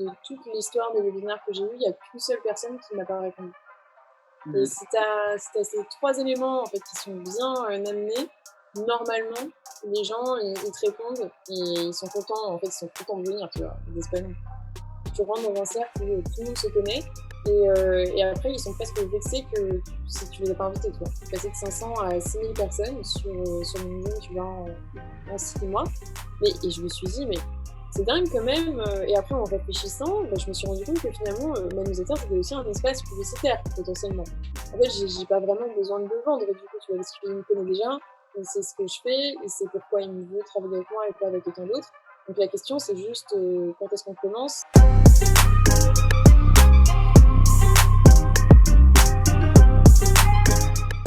de toute l'histoire des webinaires que j'ai eus, il n'y a qu'une seule personne qui m'a pas répondu. Et Mmh. si tu ces 3 éléments, en fait, qui sont bien, amenés, normalement, les gens, ils te répondent et ils sont contents, en fait, ils sont contents de venir, tu vois? Ils disent pas non. Tu rentres dans un cercle où tout le monde se connaît et après, ils sont presque vexés que si tu les as pas invités, tu vois? Passer de 500 à 6 000 personnes sur LinkedIn, tu vois, en 6 mois. Et je me suis dit: «Mais c'est dingue quand même», et après en réfléchissant, bah, je me suis rendu compte que finalement, ma newsletter, c'était aussi un espace publicitaire potentiellement. En fait, j'ai pas vraiment besoin de le vendre du coup, tu vois? Parce qu'il me connaît déjà, il sait ce que je fais, il sait pourquoi il veut travailler avec moi et pas avec quelqu'un d'autre. Donc la question, c'est juste, quand est-ce qu'on commence?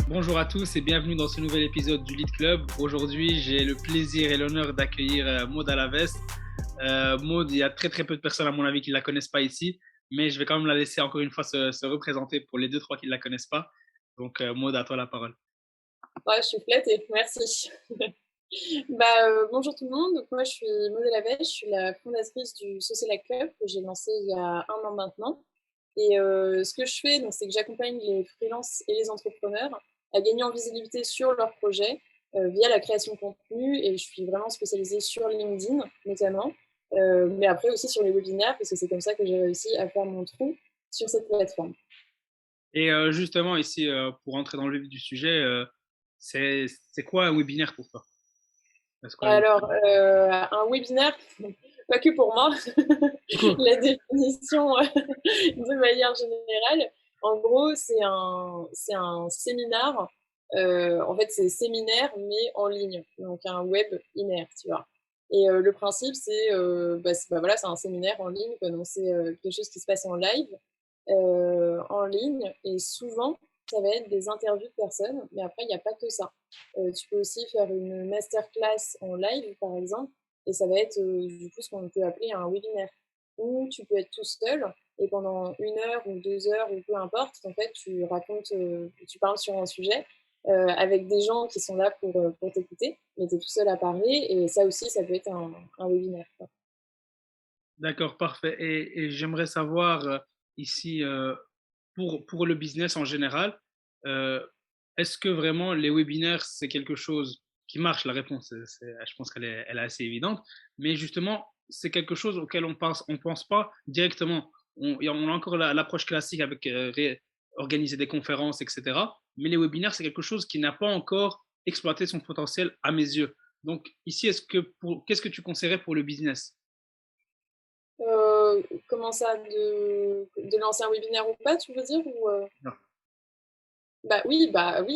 Bonjour à tous et bienvenue dans ce nouvel épisode du Lead Club. Aujourd'hui, j'ai le plaisir et l'honneur d'accueillir Maud Alaves. Maud, il y a très très peu de personnes à mon avis qui ne la connaissent pas ici, mais je vais quand même la laisser encore une fois se représenter pour les deux, trois qui ne la connaissent pas. Donc Maud, à toi la parole. Ouais, je suis flattée, merci. Bonjour tout le monde. Donc moi, je suis Maud Delavèche, je suis la fondatrice du Social Club que j'ai lancé il y a 1 an maintenant. Et ce que je fais, donc, c'est que j'accompagne les freelances et les entrepreneurs à gagner en visibilité sur leurs projets via la création de contenu. Et je suis vraiment spécialisée sur LinkedIn, notamment, mais après aussi sur les webinaires, parce que c'est comme ça que j'ai réussi à faire mon trou sur cette plateforme. Et justement ici, pour entrer dans le vif du sujet, c'est quoi un webinaire pour toi? C'est quoi Alors, un webinaire, pas que pour moi, Du coup, la définition de manière générale, en gros, c'est un séminaire. En fait, c'est séminaire, mais en ligne, donc un webinaire, tu vois? Et le principe, voilà, c'est un séminaire en ligne, quoi, donc c'est quelque chose qui se passe en live, en ligne, et souvent, ça va être des interviews de personnes, mais après, il n'y a pas que ça. Tu peux aussi faire une masterclass en live, par exemple, et ça va être du coup ce qu'on peut appeler un webinaire. Ou tu peux être tout seul et pendant 1 heure ou 2 heures ou peu importe, en fait, tu racontes, tu parles sur un sujet avec des gens qui sont là pour t'écouter, mais tu es tout seul à parler, et ça aussi, ça peut être un webinaire, quoi. d'accord, parfait. Et j'aimerais savoir ici, pour le business en général, euh, est-ce que vraiment les webinaires, c'est quelque chose qui marche? La réponse, je pense elle est assez évidente. Mais justement, c'est quelque chose auquel on pense pas directement. On a encore l'approche classique avec organiser des conférences, etc. Mais les webinaires, c'est quelque chose qui n'a pas encore exploité son potentiel à mes yeux. Donc ici, qu'est-ce que tu conseillerais pour le business? Comment ça, de lancer un webinaire ou pas, tu veux dire? Bah oui,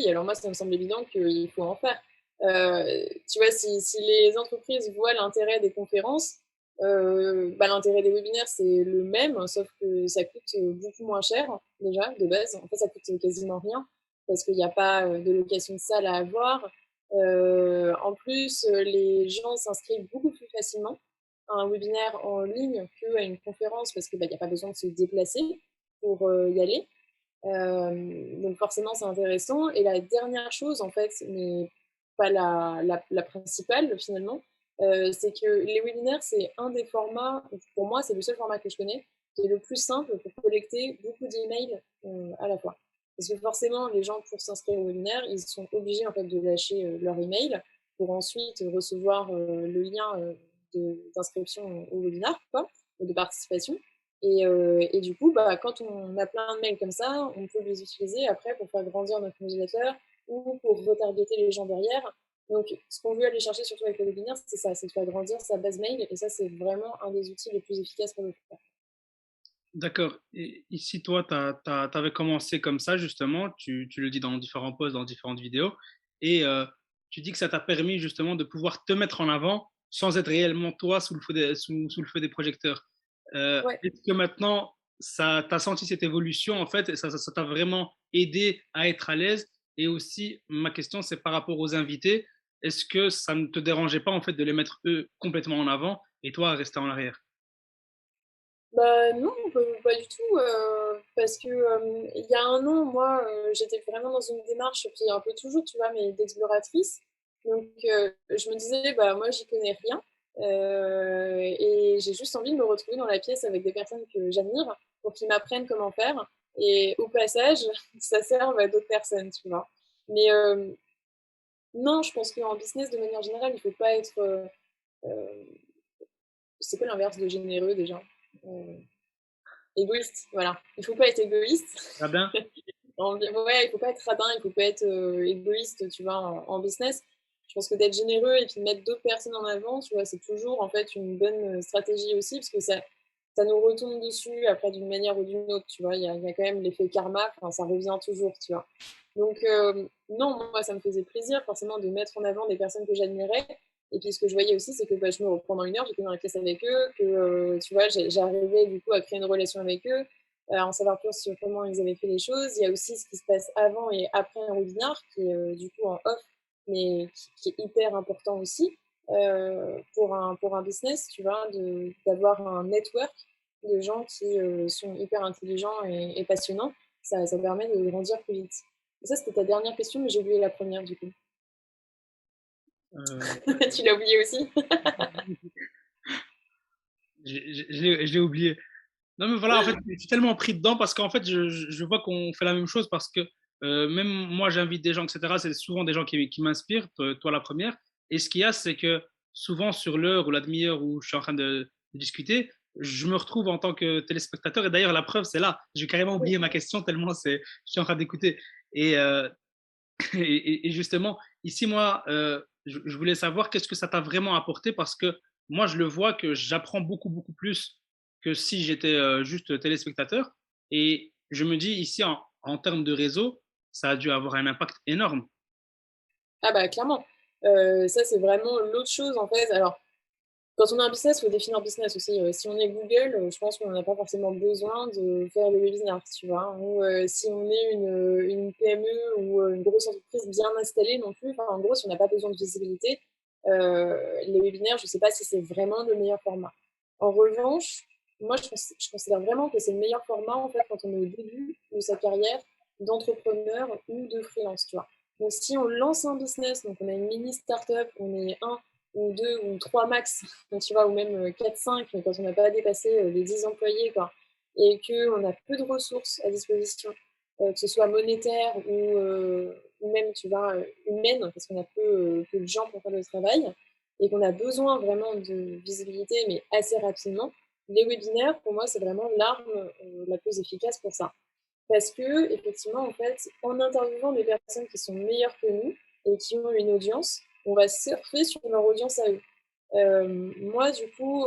alors moi, ça me semble évident qu'il faut en faire. Tu vois, si les entreprises voient l'intérêt des conférences, l'intérêt des webinaires, c'est le même, sauf que ça coûte beaucoup moins cher, déjà, de base. En fait, ça coûte quasiment rien, parce qu'il n'y a pas de location de salle à avoir. En plus, les gens s'inscrivent beaucoup plus facilement à un webinaire en ligne qu'à une conférence, parce qu'il n'y a pas besoin de se déplacer pour y aller. Donc forcément, c'est intéressant. Et la dernière chose, en fait, mais pas la principale finalement, c'est que les webinaires, c'est un des formats, pour moi, c'est le seul format que je connais, qui est le plus simple pour collecter beaucoup d'emails à la fois. Parce que forcément, les gens, pour s'inscrire au webinaire, ils sont obligés en fait de lâcher leur email pour ensuite recevoir le lien d'inscription au webinaire, quoi, ou de participation. Et du coup, quand on a plein de mails comme ça, on peut les utiliser après pour faire grandir notre newsletter ou pour retargeter les gens derrière. Donc, ce qu'on veut aller chercher surtout avec le webinaire, c'est ça, c'est de faire grandir sa base mail. Et ça, c'est vraiment un des outils les plus efficaces pour le faire. D'accord. Et ici, toi, tu avais commencé comme ça, justement. Tu le dis dans différents posts, dans différentes vidéos. Et tu dis que ça t'a permis, justement, de pouvoir te mettre en avant sans être réellement toi sous le feu des projecteurs. Ouais. Est-ce que maintenant, ça t'as senti cette évolution, en fait, et ça t'a vraiment aidé à être à l'aise? Et aussi, ma question, c'est par rapport aux invités. Est-ce que ça ne te dérangeait pas, en fait, de les mettre eux complètement en avant et toi à rester en arrière? Bah non, pas du tout, parce que il y a 1 an, moi, j'étais vraiment dans une démarche, puis un peu toujours, tu vois, mais d'exploratrice. Donc je me disais: «Bah, moi, j'y connais rien, Et j'ai juste envie de me retrouver dans la pièce avec des personnes que j'admire pour qu'ils m'apprennent comment faire. Et au passage, ça serve à d'autres personnes, tu vois. Mais non, je pense qu'en business, de manière générale, il ne faut pas être... euh, c'est quoi l'inverse de généreux déjà? Euh, Égoïste, voilà. Il ne faut pas être égoïste. Radin? Ouais, il faut pas être radin, il faut pas être égoïste, tu vois, en business. Je pense que d'être généreux et puis de mettre d'autres personnes en avant, tu vois, c'est toujours en fait une bonne stratégie aussi, parce que ça nous retombe dessus après d'une manière ou d'une autre, tu vois. Il y a quand même l'effet karma, enfin, ça revient toujours, tu vois. Donc, non, moi, ça me faisait plaisir forcément de mettre en avant des personnes que j'admirais. Et puis, ce que je voyais aussi, c'est que bah, pendant une heure, j'étais dans la classe avec eux, que, tu vois, j'arrivais du coup à créer une relation avec eux, en savoir plus sur comment ils avaient fait les choses. Il y a aussi ce qui se passe avant et après un webinar, qui est du coup en off, mais qui est hyper important aussi pour un business, tu vois, d'avoir un network de gens qui sont hyper intelligents et passionnants. Ça permet de grandir plus vite. Et ça, c'était ta dernière question, mais j'ai oublié la première du coup. Euh, Tu l'as oublié aussi? je l'ai oublié. Non, mais voilà, en fait, je suis tellement pris dedans parce qu'en fait, je vois qu'on fait la même chose parce que même moi, j'invite des gens, etc. C'est souvent des gens qui m'inspirent, toi la première. Et ce qu'il y a, c'est que souvent sur l'heure ou la demi-heure où je suis en train de discuter, je me retrouve en tant que téléspectateur. Et d'ailleurs, la preuve, c'est là. J'ai carrément oublié ma question tellement je suis en train d'écouter. Et, et justement, ici, moi, je voulais savoir qu'est-ce que ça t'a vraiment apporté parce que moi, je le vois que j'apprends beaucoup, beaucoup plus que si j'étais juste téléspectateur. Et je me dis, ici, en termes de réseau, ça a dû avoir un impact énorme. Ah bah clairement. Ça, c'est vraiment l'autre chose en fait. Alors, quand on a un business, il faut définir un business aussi. Si on est Google, je pense qu'on n'a pas forcément besoin de faire le webinaire, tu vois. Ou si on est une PME ou une grosse entreprise bien installée non plus, enfin, en gros, si on n'a pas besoin de visibilité, les webinaires, je ne sais pas si c'est vraiment le meilleur format. En revanche, moi, je considère vraiment que c'est le meilleur format en fait quand on est au début de sa carrière d'entrepreneur ou de freelance, tu vois. Donc, si on lance un business, donc on a une mini startup, on est un ou deux ou trois max, tu vois, ou même 4-5, quand on n'a pas dépassé les 10 employés, quoi, et qu'on a peu de ressources à disposition, que ce soit monétaire ou même, tu vois, humaine, parce qu'on a peu de gens pour faire le travail, et qu'on a besoin vraiment de visibilité, mais assez rapidement, les webinaires, pour moi, c'est vraiment l'arme la plus efficace pour ça. Parce que, effectivement, en fait, en interviewant des personnes qui sont meilleures que nous et qui ont une audience, on va surfer sur leur audience à eux. Moi, du coup,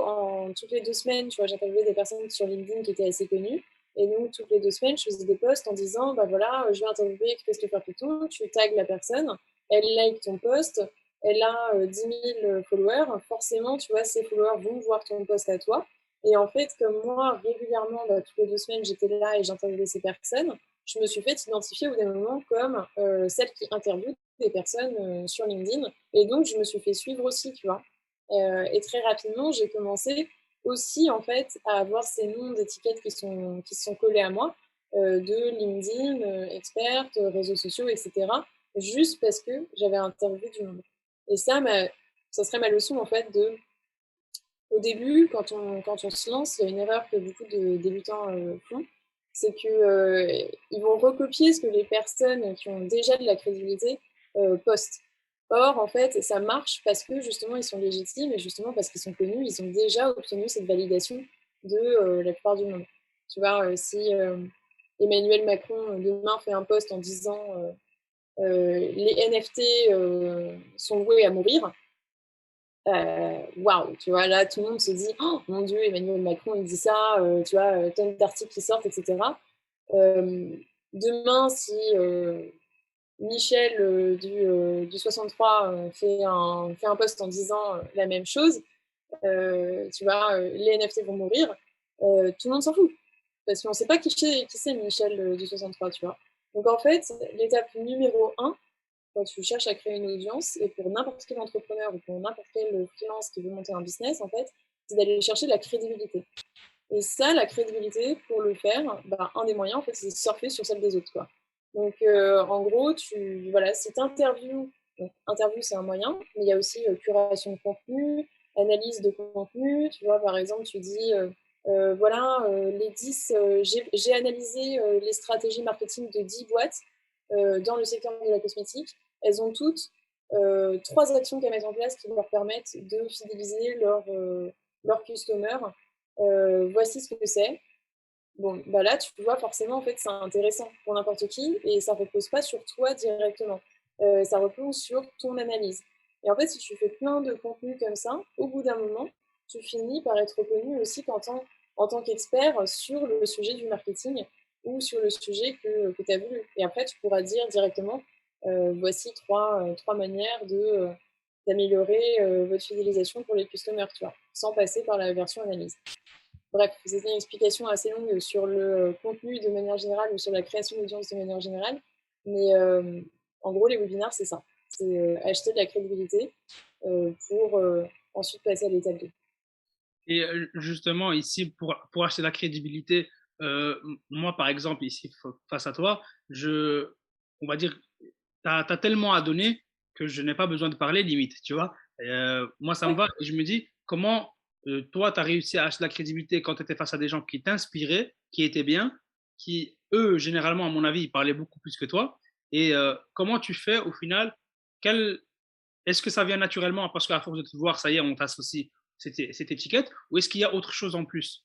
toutes les 2 semaines, tu vois, j'interviewais des personnes sur LinkedIn qui étaient assez connues. Et donc, toutes les 2 semaines, je faisais des posts en disant, bah voilà, je vais interviewer Christopher Piton, tu tags la personne, elle like ton post, elle a 10 000 followers, forcément, tu vois, ces followers vont voir ton post à toi. Et en fait, comme moi, régulièrement, bah, toutes les 2 semaines, j'étais là et j'interviewais ces personnes, je me suis fait identifier au bout d'un moment comme celle qui interviewe des personnes sur LinkedIn. Et donc, je me suis fait suivre aussi, tu vois. Et très rapidement, j'ai commencé aussi en fait à avoir ces noms d'étiquettes qui se sont collés à moi, de LinkedIn, experte, réseaux sociaux, etc. Juste parce que j'avais interviewé du monde. Et ça serait ma leçon en fait au début, quand on se lance, il y a une erreur que beaucoup de débutants font, c'est qu'ils vont recopier ce que les personnes qui ont déjà de la crédibilité postent. Or, en fait, ça marche parce que justement, ils sont légitimes et justement parce qu'ils sont connus, ils ont déjà obtenu cette validation de la plupart du monde. Tu vois, si Emmanuel Macron demain fait un post en disant les NFT sont voués à mourir, waouh, tu vois, là, tout le monde se dit, oh mon Dieu, Emmanuel Macron, il dit ça, tu vois, tonnes d'articles qui sortent, etc. Euh, Demain, si Michel du 63 fait un post en disant la même chose, tu vois, les NFT vont mourir, tout le monde s'en fout. Parce qu'on ne sait pas qui c'est Michel du 63, tu vois. Donc en fait, l'étape numéro un, quand tu cherches à créer une audience, et pour n'importe quel entrepreneur ou pour n'importe quel freelance qui veut monter un business, en fait, c'est d'aller chercher de la crédibilité. Et ça, la crédibilité, pour le faire, bah, un des moyens, en fait, c'est de surfer sur celle des autres, quoi. Donc, en gros, voilà, si tu interviews, donc, interview, c'est un moyen, mais il y a aussi curation de contenu, analyse de contenu. Tu vois, par exemple, tu dis, voilà, les 10, j'ai analysé les stratégies marketing de 10 boîtes dans le secteur de la cosmétique. Elles ont toutes 3 actions qu'elles mettent en place qui leur permettent de fidéliser leurs customers. Voici ce que c'est. Bon, bah là, tu vois, forcément, en fait, c'est intéressant pour n'importe qui et ça repose pas sur toi directement. Ça repose sur ton analyse. Et en fait, si tu fais plein de contenus comme ça, au bout d'un moment, tu finis par être reconnu aussi en tant qu'expert sur le sujet du marketing ou sur le sujet que tu as voulu. Et après, tu pourras dire directement, voici trois manières d'améliorer votre fidélisation pour les customers, tu vois, sans passer par la version analyse. Bref, c'était une explication assez longue sur le contenu de manière générale ou sur la création d'audience de manière générale. Mais en gros, les webinaires, c'est ça. C'est acheter de la crédibilité pour ensuite passer à l'étape 2. Et justement, ici, pour acheter la crédibilité, moi, par exemple, ici, face à toi, on va dire, tu as tellement à donner que je n'ai pas besoin de parler, limite, tu vois. Moi, ça me Ouais. va. Et je me dis, comment toi, tu as réussi à acheter la crédibilité quand tu étais face à des gens qui t'inspiraient, qui étaient bien, qui, eux, généralement, à mon avis, ils parlaient beaucoup plus que toi. Et comment tu fais, au final, quel, est-ce que ça vient naturellement parce qu'à force de te voir, ça y est, on t'associe cette étiquette, ou est-ce qu'il y a autre chose en plus?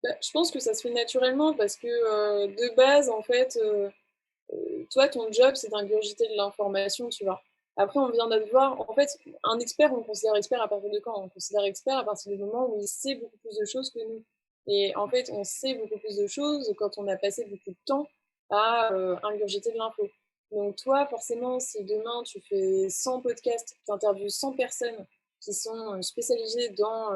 Bah, je pense que ça se fait naturellement parce que de base, en fait, toi, ton job, c'est d'ingurgiter de l'information, tu vois. Après, on vient de te voir. En fait, un expert, on considère expert à partir de quand? On considère expert à partir du moment où il sait beaucoup plus de choses que nous. Et en fait, on sait beaucoup plus de choses quand on a passé beaucoup de temps à ingurgiter de l'info. Donc toi, forcément, si demain tu fais 100 podcasts, tu interviews 100 personnes qui sont spécialisées dans,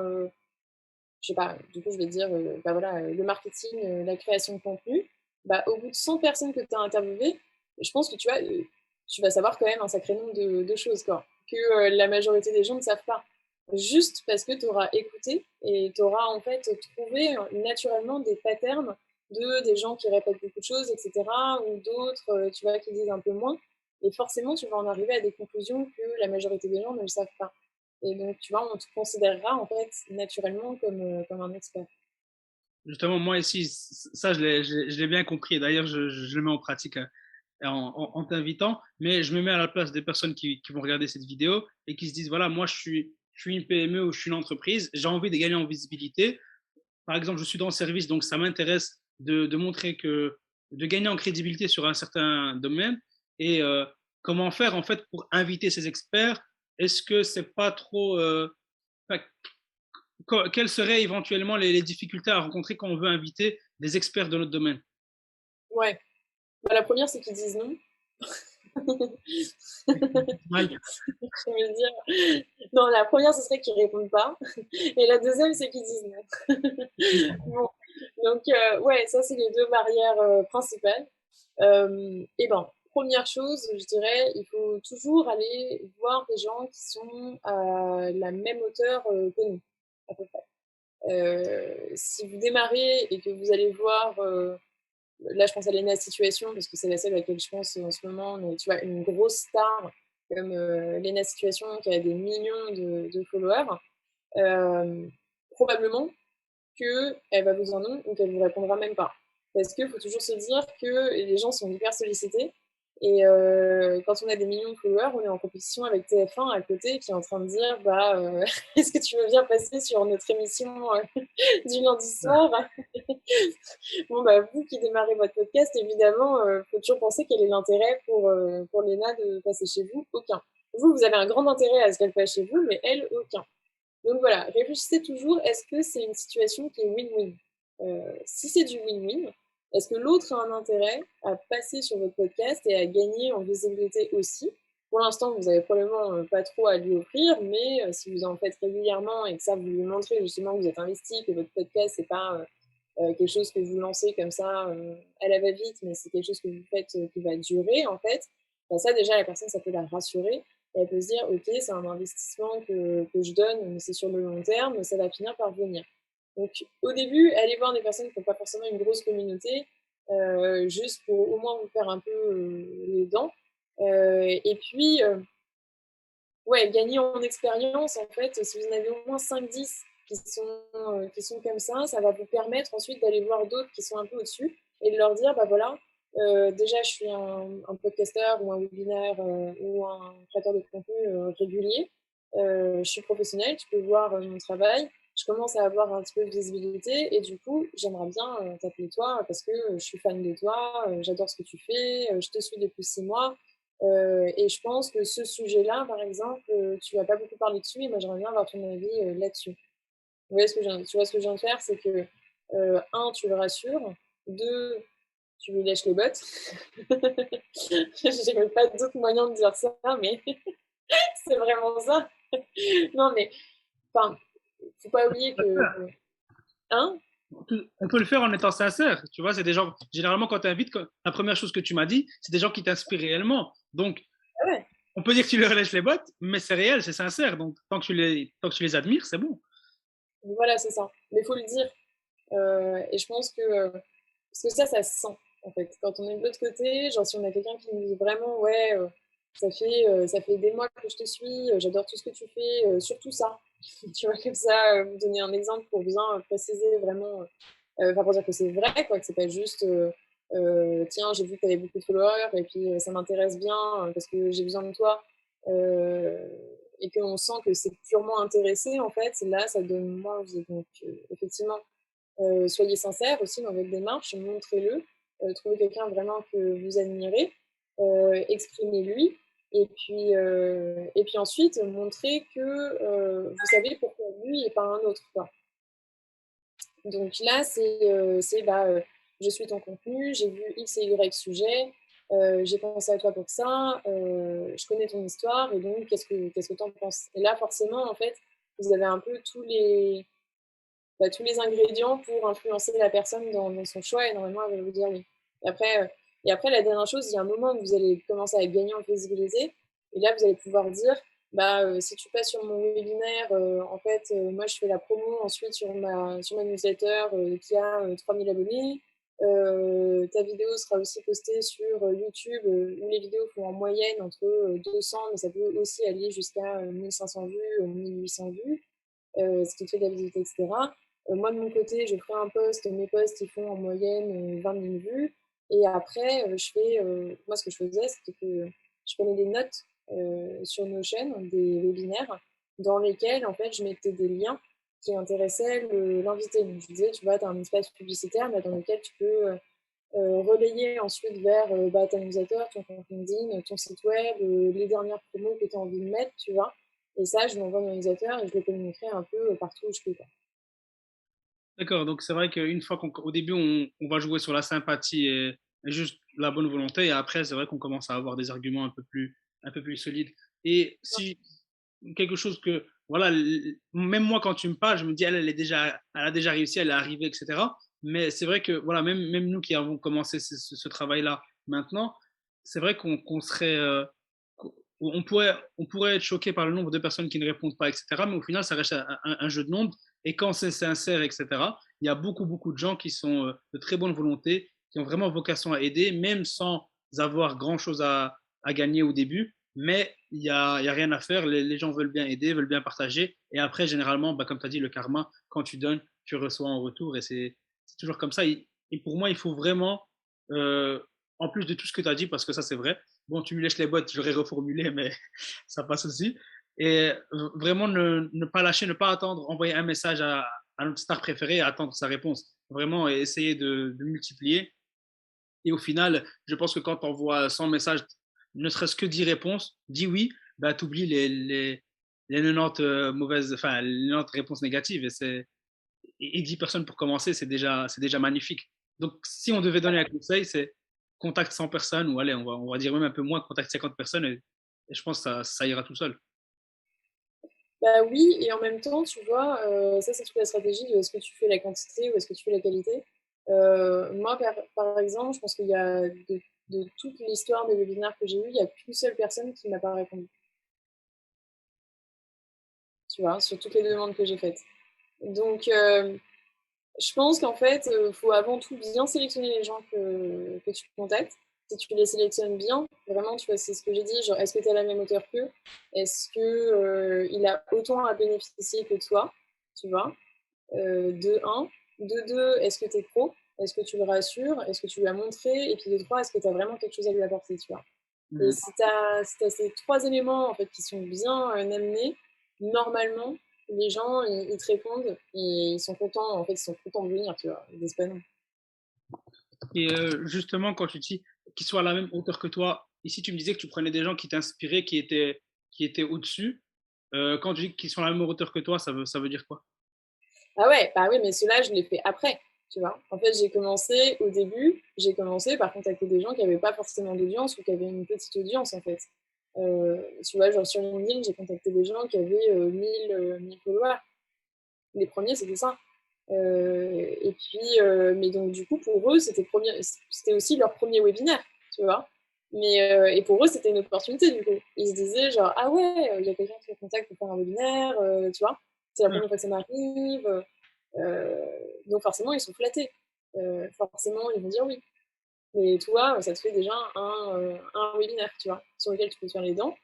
je sais pas, du coup, je vais te dire, bah voilà, le marketing, la création de contenu, bah, au bout de 100 personnes que tu as interviewées, je pense que tu vas savoir quand même un sacré nombre de choses, quoi, que la majorité des gens ne savent pas. Juste parce que tu auras écouté et tu auras en fait trouvé naturellement des patterns des gens qui répètent beaucoup de choses, etc., ou d'autres, tu vois, qui disent un peu moins. Et forcément, tu vas en arriver à des conclusions que la majorité des gens ne le savent pas. Et donc, tu vois, on te considérera en fait naturellement comme un expert. Justement, moi ici, ça, je l'ai bien compris. D'ailleurs, je le mets en pratique en t'invitant, mais je me mets à la place des personnes qui vont regarder cette vidéo et qui se disent, voilà, moi, je suis une PME ou je suis une entreprise, j'ai envie de gagner en visibilité. Par exemple, je suis dans le service, donc ça m'intéresse de montrer de gagner en crédibilité sur un certain domaine. Et comment faire, en fait, pour inviter ces experts? Est-ce que c'est pas trop... enfin, quelles seraient éventuellement les difficultés à rencontrer quand on veut inviter des experts de notre domaine? Ouais. Bah, la première, c'est qu'ils disent non. Mal. Je veux dire, non, la première, ce serait qu'ils répondent pas. Et la deuxième, c'est qu'ils disent non. Bon. Donc, ouais, ça, c'est les deux barrières principales. Et ben, première chose, je dirais, il faut toujours aller voir des gens qui sont à la même hauteur que nous, à peu près. Si vous démarrez et que vous allez voir, là je pense à Lena Situation parce que c'est la seule à laquelle je pense en ce moment, mais tu vois, une grosse star comme Lena Situation qui a des millions de followers, euh, probablement qu'elle va vous en non ou qu'elle vous répondra même pas. Parce qu'il faut toujours se dire que les gens sont hyper sollicités. Et quand on a des millions de followers, on est en compétition avec TF1 à côté qui est en train de dire bah, est-ce que tu veux bien passer sur notre émission du lundi soir? Bon, bah, vous qui démarrez votre podcast, évidemment, il faut toujours penser quel est l'intérêt pour Léna de passer chez vous. Aucun. Vous, vous avez un grand intérêt à ce qu'elle passe chez vous, mais elle, aucun. Donc voilà, réfléchissez toujours, est-ce que c'est une situation qui est win-win? Si c'est du win-win, est-ce que l'autre a un intérêt à passer sur votre podcast et à gagner en visibilité aussi? Pour l'instant, vous n'avez probablement pas trop à lui offrir, mais si vous en faites régulièrement et que ça, vous lui montrez justement que vous êtes investi, que votre podcast, c'est pas quelque chose que vous lancez comme ça à la va-vite, mais c'est quelque chose que vous faites qui va durer en fait, ben ça déjà la personne ça peut la rassurer et elle peut se dire ok c'est un investissement que je donne, mais c'est sur le long terme, ça va finir par venir. Donc au début, allez voir des personnes qui n'ont pas forcément une grosse communauté, juste pour au moins vous faire un peu les dents. Et puis ouais, gagner en expérience, en fait, si vous en avez au moins 5-10 qui sont comme ça va vous permettre ensuite d'aller voir d'autres qui sont un peu au-dessus et de leur dire, bah voilà, déjà je suis un podcasteur ou un webinaire ou un créateur de contenu régulier, je suis professionnelle, tu peux voir mon travail, je commence à avoir un petit peu de visibilité et du coup, j'aimerais bien t'appeler toi parce que je suis fan de toi, j'adore ce que tu fais, je te suis depuis 6 mois. Et je pense que ce sujet-là, par exemple, tu vas pas beaucoup parler dessus et moi j'aimerais bien avoir ton avis là-dessus. Tu vois ce que je viens de faire, c'est que, 1, tu le rassures, 2, tu lui lèches les bottes. J'ai même pas d'autre moyen de dire ça, mais c'est vraiment ça. Non, mais enfin, faut pas oublier que hein? On peut le faire en étant sincère. Tu vois, c'est des gens, généralement, quand tu invites, la première chose que tu m'as dit, c'est des gens qui t'inspirent réellement. Donc, Ah ouais, on peut dire que tu leur lèches les bottes, mais c'est réel, c'est sincère. Donc, tant que tu les admires, c'est bon. voilà, c'est ça. Mais il faut le dire. Et je pense que parce que ça se sent, en fait. Quand on est de l'autre côté, genre si on a quelqu'un qui nous dit vraiment, ouais, ça fait des mois que je te suis, j'adore tout ce que tu fais, surtout ça. Tu vois, comme ça, vous donner un exemple pour bien préciser vraiment, enfin pour dire que c'est vrai, quoi, que c'est pas juste, tiens, j'ai vu que tu avais beaucoup de followers et puis ça m'intéresse bien parce que j'ai besoin de toi. Euh, et qu'on sent que c'est purement intéressé, en fait, là, ça donne moins envie. Donc, effectivement, soyez sincère aussi dans votre démarche, montrez-le, trouvez quelqu'un vraiment que vous admirez, exprimez-lui, et puis ensuite, montrez que vous savez pourquoi lui et pas un autre. Quoi. Donc là, c'est bah, je suis ton contenu, j'ai vu X et Y sujet, j'ai pensé à toi pour ça, je connais ton histoire, et donc qu'est-ce que tu en penses? Et là, forcément, en fait, vous avez un peu tous les ingrédients pour influencer la personne dans son choix et normalement elle va vous dire oui. Et après, et après, la dernière chose, il y a un moment où vous allez commencer à gagner en visibilité et là vous allez pouvoir dire bah, si tu passes sur mon webinaire, en fait, moi je fais la promo ensuite sur ma newsletter qui a 3000 abonnés. Ta vidéo sera aussi postée sur YouTube où les vidéos font en moyenne entre 200, mais ça peut aussi aller jusqu'à 1500 vues, 1800 vues ce qui fait de la visibilité, etc. Moi, de mon côté, je ferai un post, mes posts, ils font en moyenne 20 000 vues. Et après, moi, ce que je faisais, c'était que je prenais des notes sur Notion, des webinaires, dans lesquels, en fait, je mettais des liens qui intéressaient l'invité. Donc, je disais, tu vois, tu as un espace publicitaire dans lequel tu peux relayer ensuite vers bah, ta newsletter, ton compte LinkedIn, ton site web, les dernières promos que tu as envie de mettre, tu vois. Et ça, je l'envoie à mon newsletter et je le communiquerai un peu partout où je peux. Quoi. D'accord, donc c'est vrai qu'une fois qu'au début, on va jouer sur la sympathie et juste la bonne volonté, et après, c'est vrai qu'on commence à avoir des arguments un peu plus solides. Et si quelque chose que, voilà, même moi, quand tu me parles, je me dis, elle a déjà réussi, elle est arrivée, etc. Mais c'est vrai que, voilà, même nous qui avons commencé ce travail-là maintenant, c'est vrai qu'on serait, on pourrait être choqué par le nombre de personnes qui ne répondent pas, etc. Mais au final, ça reste un jeu de nombres. Et quand c'est sincère, etc., il y a beaucoup de gens qui sont de très bonne volonté, qui ont vraiment vocation à aider, même sans avoir grand-chose à gagner au début. Mais il y a rien à faire. Les gens veulent bien aider, veulent bien partager. Et après, généralement, bah, comme tu as dit, le karma, quand tu donnes, tu reçois en retour. Et c'est toujours comme ça. Et pour moi, il faut vraiment, euh, en plus de tout ce que tu as dit, parce que ça, c'est vrai, bon, tu me lèches les bottes, j'aurais reformulé, mais ça passe aussi. Et vraiment ne pas lâcher, ne pas attendre, envoyer un message à notre star préféré et attendre sa réponse. Vraiment essayer de multiplier. Et au final, je pense que quand tu envoies 100 messages, ne serait-ce que 10 réponses, 10 oui, bah, tu oublies les 90 mauvaises, enfin, les 90 réponses négatives. Et 10 personnes pour commencer, c'est déjà magnifique. Donc, si on devait donner un conseil, c'est contacte 100 personnes, ou allez, on va dire même un peu moins, contacte 50 personnes, et je pense que ça ira tout seul. Bah oui, et en même temps, tu vois, ça c'est toute la stratégie de est-ce que tu fais la quantité ou est-ce que tu fais la qualité. Moi, par exemple, je pense qu'il y a de toute l'histoire des webinaires que j'ai eu, il n'y a qu'une seule personne qui m'a pas répondu, tu vois, sur toutes les demandes que j'ai faites. Donc, je pense qu'en fait, il faut avant tout bien sélectionner les gens que tu contactes. si tu les sélectionnes bien, vraiment, tu vois, c'est ce que j'ai dit, genre, est-ce que tu es à la même hauteur qu'eux? Est-ce que il a autant à bénéficier que toi, tu vois? De un. De 2, est-ce que tu es pro? Est-ce que tu le rassures? Est-ce que tu lui as montré? Et puis de 3, est-ce que tu as vraiment quelque chose à lui apporter, tu vois? Et Mmh. si tu ces 3 éléments, en fait, qui sont bien, amenés, normalement, les gens, ils te répondent et ils sont contents, en fait, ils sont contents de venir, tu vois? Ils disent pas non. Et justement, quand tu dis qu'ils soient à la même hauteur que toi, ici, tu me disais que tu prenais des gens qui t'inspiraient, qui étaient au-dessus. Quand tu dis qu'ils sont à la même hauteur que toi, ça veut dire quoi? Ah ouais, bah oui, mais ceux-là, je l'ai fait après, tu vois? En fait, au début, j'ai commencé par contacter des gens qui avaient pas forcément d'audience ou qui avaient une petite audience, en fait. Tu vois, genre sur LinkedIn, j'ai contacté des gens qui avaient, 1000 followers. Les premiers, c'était ça. Et puis, mais donc du coup, pour eux, c'était aussi leur premier webinaire, tu vois? Et pour eux, c'était une opportunité, du coup. Ils se disaient genre: «Ah ouais, il y a quelqu'un qui me contacte pour faire un webinaire», tu vois? «C'est la Mmh. première fois que ça m'arrive», donc forcément, ils sont flattés. Forcément, ils vont dire oui. Mais toi, ça te fait déjà un webinaire, tu vois? Sur lequel tu peux te faire les dents.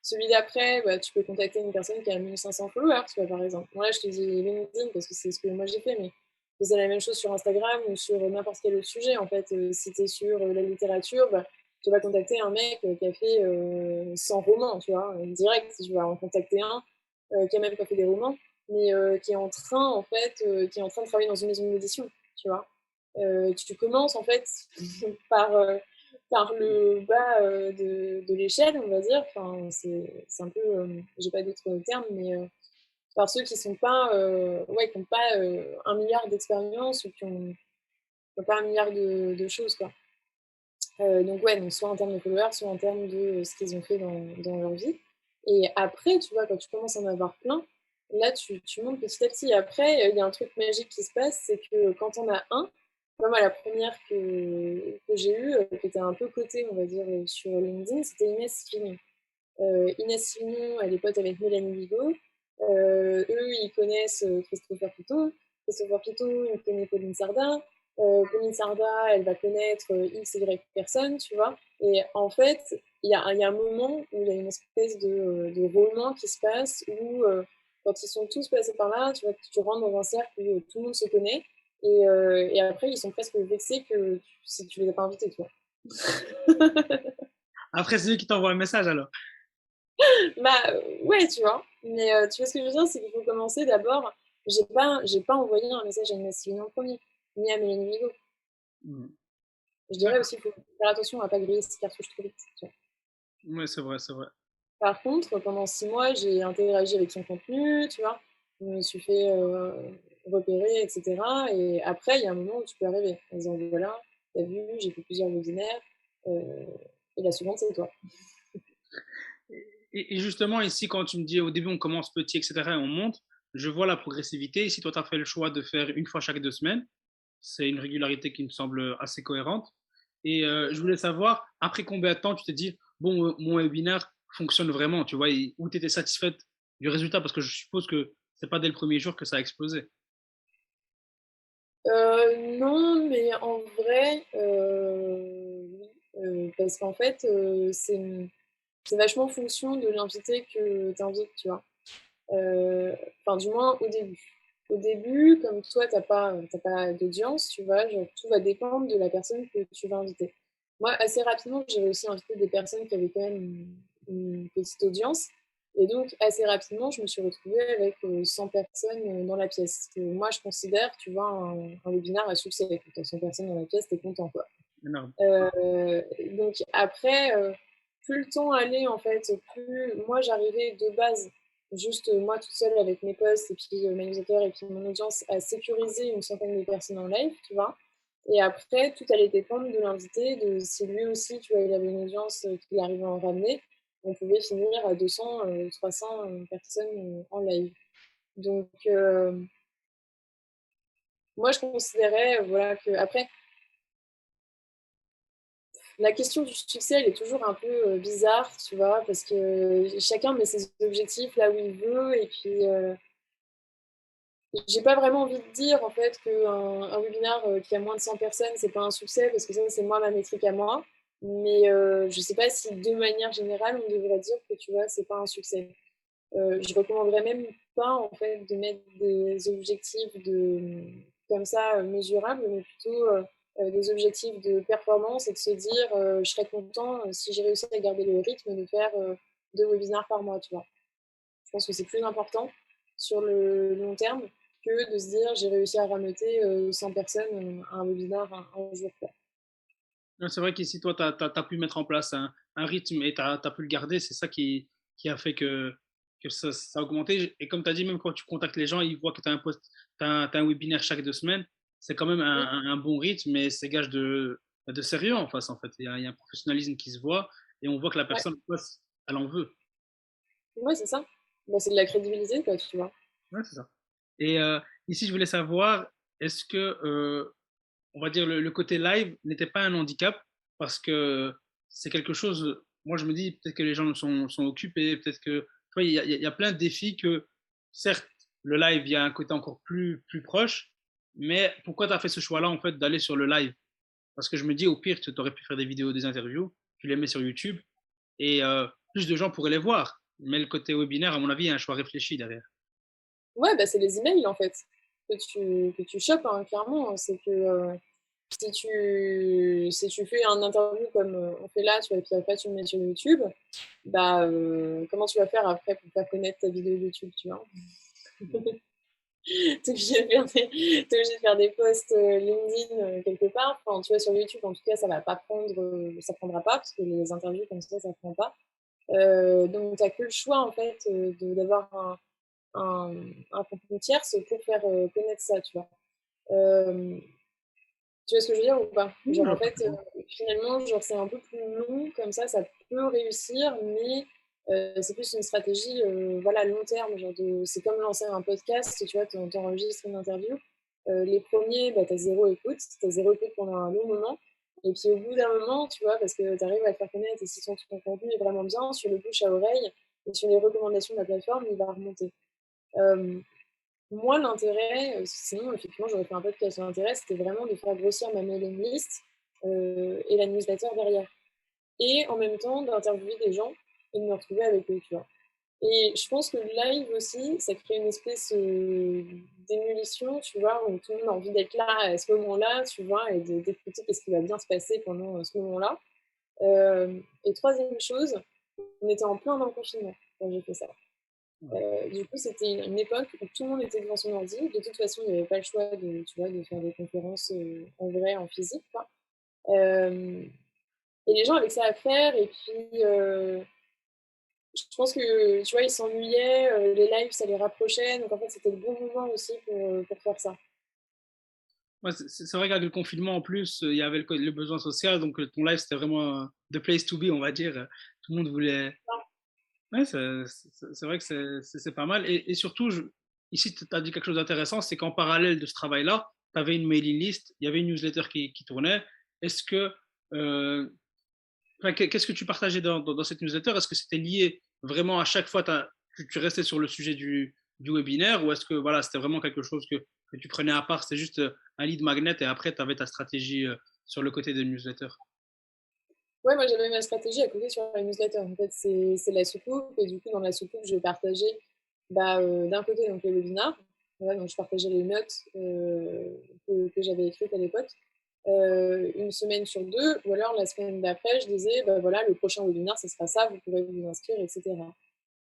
Celui d'après, bah, tu peux contacter une personne qui a 1 500 followers, tu vois, par exemple. Bon là, je te dis LinkedIn parce que c'est ce que moi j'ai fait, mais c'est la même chose sur Instagram ou sur n'importe quel autre sujet, en fait. Si tu es sur, la littérature, bah, tu vas contacter un mec, qui a fait, 100 romans, tu vois? Direct, tu vas en contacter un, qui a même pas fait des romans, mais qui est en train, en fait, qui est en train de travailler dans une maison d'édition, tu vois? Tu commences en fait par, par le bas, de l'échelle, on va dire. Enfin, c'est un peu, j'ai pas d'autres termes, mais par ceux qui sont pas, ouais, qui ont pas, 1 000 000 d'expérience ou qui ont pas 1 000 000 de choses, quoi. Donc ouais, donc soit en termes de followers, soit en termes de, ce qu'ils ont fait dans leur vie. Et après, tu vois, quand tu commences à en avoir plein, là, tu montes petit à petit. Après, il y a un truc magique qui se passe, c'est que quand on a un, comme moi, la première que j'ai eue, qui était un peu cotée, on va dire, sur LinkedIn, c'était Inès Fillon. Inès Fillon, elle est pote avec Mélanie Bigot. Eux, ils connaissent, Christopher Piton. Christopher Piton, il connaît Pauline Sarda. Pauline Sarda, elle va connaître, X, Y personnes, tu vois? Et en fait, il y a un moment où il y a une espèce de roman qui se passe où, quand ils sont tous passés par là, tu vois, tu rentres dans un cercle où, tout le monde se connaît et après ils sont presque vexés si tu les as pas invités, tu vois? Après, c'est eux qui t'envoient un message alors? Bah, ouais, tu vois? Mais tu vois ce que je veux dire? C'est qu'il faut commencer d'abord j'ai pas envoyé un message à Inès Fillon en 1er, ni à Mélanie Migaud. Mmh. Je dirais D'accord. aussi qu'il faut faire attention à pas griller ses cartouches trop vite, tu vois? Ouais, c'est vrai, c'est vrai. Par contre, pendant 6 mois, j'ai interagi avec son contenu, tu vois? Je me suis fait, repérer et cetera et après, il y a un moment où tu peux arriver en disant: «Voilà, tu as vu, j'ai fait plusieurs webinaires, heu et la suivante, c'est toi». Et justement, ici, quand tu me dis au début, on commence petit, etc., et on monte, je vois la progressivité. Ici, toi, tu as fait le choix de faire une fois chaque 2 semaines. C'est une régularité qui me semble assez cohérente. Et je voulais savoir, après combien de temps tu t'es dit, bon, mon webinaire fonctionne vraiment, tu vois, où tu étais satisfaite du résultat, parce que je suppose que c'est pas dès le premier jour que ça a explosé. Non, mais en vrai, oui, parce qu'en fait, c'est vachement fonction de l'invité que tu invites, tu vois? Enfin, du moins au début. Au début, comme toi, tu pas d'audience, tu vois? Genre, tout va dépendre de la personne que tu vas inviter. Moi, assez rapidement, j'ai réussi à inviter des personnes qui avaient quand même une petite audience et donc assez rapidement, je me suis retrouvée avec, 100 personnes, dans la pièce. Ce que moi, je considère, tu vois, un webinaire à succès. Quand tu as 100 personnes dans la pièce, tu es content, quoi. Énorme. Donc après, plus le temps allait, en fait, plus moi j'arrivais de base, juste, moi toute seule avec mes posts et puis, mes newsletters et puis mon audience à sécuriser une centaine de personnes en live, tu vois? Et après tout allait dépendre de l'invité, de si lui aussi, tu vois, il avait une audience, qu'il arrivait à en ramener. On pouvait finir à 200, 300, personnes, en live. Donc moi je considérais, voilà, qu'après la question du succès, elle est toujours un peu, bizarre, tu vois? Parce que chacun met ses objectifs là où il veut et puis, j'ai pas vraiment envie de dire, en fait, qu'un webinaire, qui a moins de 100 personnes, c'est pas un succès parce que ça, c'est moi, ma métrique à moi. Mais je sais pas si de manière générale, on devrait dire que, tu vois, c'est pas un succès. Je recommanderais même pas, en fait, de mettre des objectifs comme ça, mesurables, mais plutôt, des objectifs de performance et de se dire, «Je serais content, si j'ai réussi à garder le rythme de faire, 2 webinaires par mois», tu vois? Je pense que c'est plus important sur le long terme que de se dire: «J'ai réussi à rameuter, 100 personnes, à un webinaire un jour», quoi. Ouais, c'est vrai qu'ici, toi, tu as pu mettre en place un rythme et tu as pu le garder. C'est ça qui a fait que ça a augmenté. Et comme tu as dit, même quand tu contactes les gens, ils voient que tu as, un webinaire chaque 2 semaines. C'est quand même Mmh, un bon rythme, mais c'est gage de sérieux en face, en fait. Il y a un professionnalisme qui se voit et on voit que la ouais, personne, en face, elle en veut. ouais, c'est ça. Bah, c'est de la crédibilité, quoi, tu vois? Ouais, c'est ça. Et ici, je voulais savoir, est-ce que on va dire, le côté live n'était pas un handicap parce que c'est quelque chose, moi je me dis, peut-être que les gens sont occupés, peut-être que, tu vois, il y a plein de défis que, certes, le live, il y a un côté encore plus proche, mais pourquoi tu as fait ce choix-là, en fait, d'aller sur le live? Parce que je me dis, au pire, tu aurais pu faire des vidéos, des interviews, tu les mets sur YouTube et plus de gens pourraient les voir. Mais le côté webinaire, à mon avis, il y a un choix réfléchi derrière. Ouais, bah, c'est les emails, en fait, que tu chopes, hein, clairement. C'est que, si tu fais un interview comme, on fait là, tu vois, et puis après tu le mets sur YouTube, bah, comment tu vas faire après pour faire connaître ta vidéo YouTube, tu vois? Tu obligé de faire des tu obligé de faire des posts, LinkedIn, quelque part. Enfin, tu vois, sur YouTube, en tout cas, ça va pas prendre, ça prendra pas parce que les interviews comme ça prend pas. Donc tu as que le choix, en fait, d'avoir un contenu tierce pour faire, connaître ça, tu vois? Hem, Tu vois ce que je veux dire ou pas? Oui, je Genre, en vois fait, parfaitement. finalement, genre, c'est un peu plus long comme ça peut réussir, mais c'est plus une stratégie, voilà, long terme, genre c'est comme lancer un podcast, tu vois? Tu enregistres une interview, les premiers bah, tu as 0 écoute, tu as 0 écoute pendant un long moment et puis au bout d'un moment, tu vois? Parce que tu arrives à te faire connaître et si ton contenu est vraiment bien, sur le bouche à oreille et sur les recommandations de la plateforme, il va remonter. Hem Moi, l'intérêt, sinon effectivement j'aurais fait un podcast. L'intérêt, c'était vraiment de faire grossir ma mailing list, et la newsletter derrière et en même temps d'interviewer des gens et de me retrouver avec eux, tu vois? Et je pense que le live aussi, ça crée une espèce, d'émulsion, tu vois? Où tout le monde a envie d'être là à ce moment-là, tu vois? Et d'écouter qu'est-ce qui va bien se passer pendant, ce moment-là. Et troisième chose, on était en plein dans le confinement quand j'ai fait ça. Ouais. Du coup, c'était une époque où tout le monde était devant son ordi. De toute façon, il n'y avait pas le choix de, tu vois, de faire des conférences en vrai, en physique, quoi. Euh, et les gens avaient que ça à faire. Et puis, je pense que, tu vois, ils s'ennuyaient. Les lives, ça les rapprochait. Donc, en fait, c'était le bon moment aussi pour faire ça. Ouais, c'est vrai qu'avec le confinement, en plus, il y avait le besoin social, donc ton live, c'était vraiment the place to be, on va dire. Tout le monde voulait. Ouais, c'est vrai que c'est pas mal. Et surtout, ici, tu as dit quelque chose d'intéressant, c'est qu'en parallèle de ce travail-là, tu avais une mailing list, il y avait une newsletter qui tournait. Est-ce que, euh, enfin, qu'est-ce que tu partageais dans cette newsletter? Est-ce que c'était lié vraiment à chaque fois, tu restais sur le sujet du webinaire, ou est-ce que voilà, c'était vraiment quelque chose que tu prenais à part, c'était juste un lead magnet et après, tu avais ta stratégie sur le côté des newsletters? Ouais, moi, j'avais ma stratégie à côté sur la newsletter. En fait, c'est la soucoupe. Et du coup, dans la soucoupe, je partageais bah, d'un côté donc, le webinar. Ouais, donc, je partageais les notes que j'avais écrites à l'époque. Une semaine sur deux, ou alors la semaine d'après, je disais, bah voilà, le prochain webinaire, ce sera ça, vous pourrez vous inscrire, etc.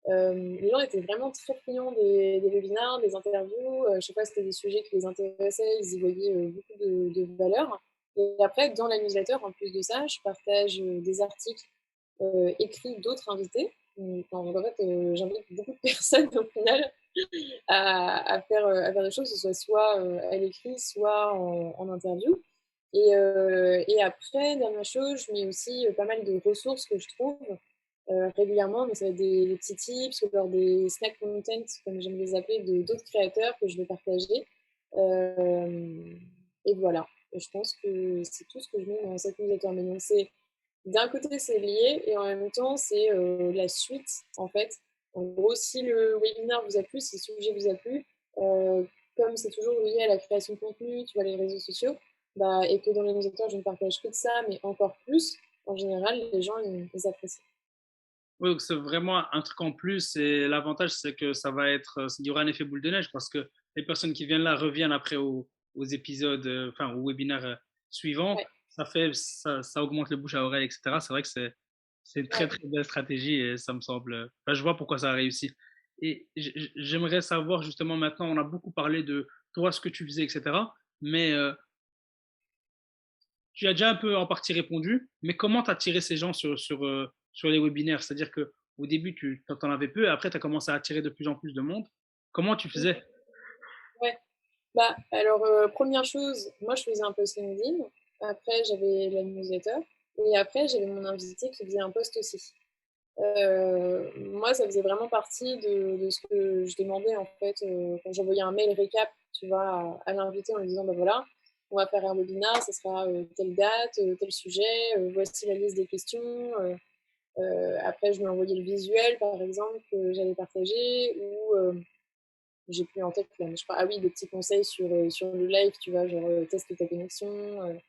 Les gens étaient vraiment très friands des webinaires, des interviews. Je sais pas, c'était des sujets qui les intéressaient, ils y voyaient beaucoup de valeur. Et après, dans la newsletter, en plus de ça, je partage des articles écrits d'autres invités. Donc, en fait, j'invite beaucoup de personnes au final à faire des choses, que ce soit à l'écrit, soit en interview. Et après, dernière chose, je mets aussi pas mal de ressources que je trouve régulièrement. Donc, ça va être des petits tips ou alors des snack content, comme j'aime les appeler, de d'autres créateurs que je vais partager. Euh, et voilà. Et je pense que c'est tout ce que je mets dans cette newsletter. Mais donc, d'un côté, c'est lié et en même temps, c'est la suite, en fait. En gros, si le webinaire vous a plu, si le sujet vous a plu, euh, comme c'est toujours lié à la création de contenu, tu vois, les réseaux sociaux, bah, et que dans les newsletters, je ne partage que de ça, mais encore plus, en général, les gens, ils apprécient. Oui, donc c'est vraiment un truc en plus et l'avantage, c'est que ça va être, il y aura un effet boule de neige parce que les personnes qui viennent là reviennent après aux épisodes, enfin, aux webinaires suivants. Ouais, Ça augmente le bouche à oreille, etc. C'est vrai que c'est une très, ouais. très belle stratégie et ça me semble, enfin, je vois pourquoi ça a réussi. Et j'aimerais savoir justement maintenant, on a beaucoup parlé de toi, ce que tu faisais, etc. Mais tu as déjà un peu en partie répondu, mais comment tu as attiré ces gens sur les webinaires? C'est-à-dire qu'au début, tu en avais peu, et après, tu as commencé à attirer de plus en plus de monde. Comment tu Mmh. faisais? Ouais. Bah, alors, 1re chose, moi, je faisais un post LinkedIn. Après, j'avais la newsletter et après, j'avais mon invité qui faisait un post aussi. Moi, ça faisait vraiment partie de ce que je demandais, en fait, quand j'envoyais un mail récap, tu vois, à l'invité en lui disant: «Bah, voilà, on va faire un webinar, ça sera, telle date, tel sujet, voici la liste des questions», après je lui envoyais le visuel, par exemple, que j'avais partagé ou, j'ai plus en tête là, mais je crois, ah oui, des petits conseils sur le live, tu vois, genre, teste ta connexion,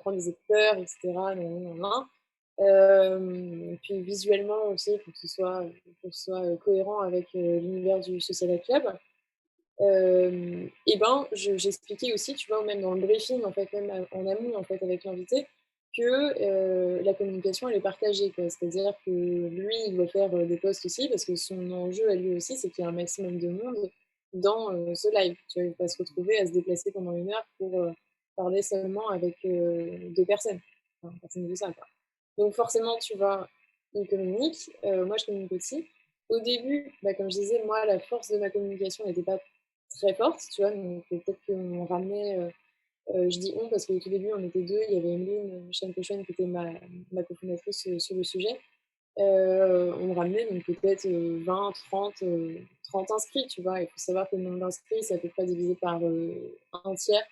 prends des écouteurs, et cetera, nin. Puis visuellement aussi, pour que ce soit cohérent avec l'univers du Social Club. Et ben, j'expliquais aussi, tu vois, ou même dans le briefing, en fait, même en amont, en fait, avec l'invité, que la communication, elle est partagée, quoi. C'est-à-dire que lui, il doit faire des posts aussi, parce que son enjeu à lui aussi, c'est qu'il y ait un maximum de monde dans ce live. Tu vois, il ne faut pas se retrouver à se déplacer pendant 1 heure pour parler seulement avec 2 personnes. Enfin, personne ne veut ça, quoi. Donc forcément, tu vois, il communique, moi je communique aussi. Au début, bah, comme je disais, moi, la force de ma communication n'était pas très forte, tu vois? Donc peut-être qu'on ramenait, je dis «on» parce qu'au tout début, on était 2. Il y avait Emeline Chen qui était ma cofondatrice, sur le sujet. On ramenait donc peut-être, 20, 30 inscrits, tu vois? Il faut savoir que le nombre d'inscrits, c'est à peu près divisé par, 1/3.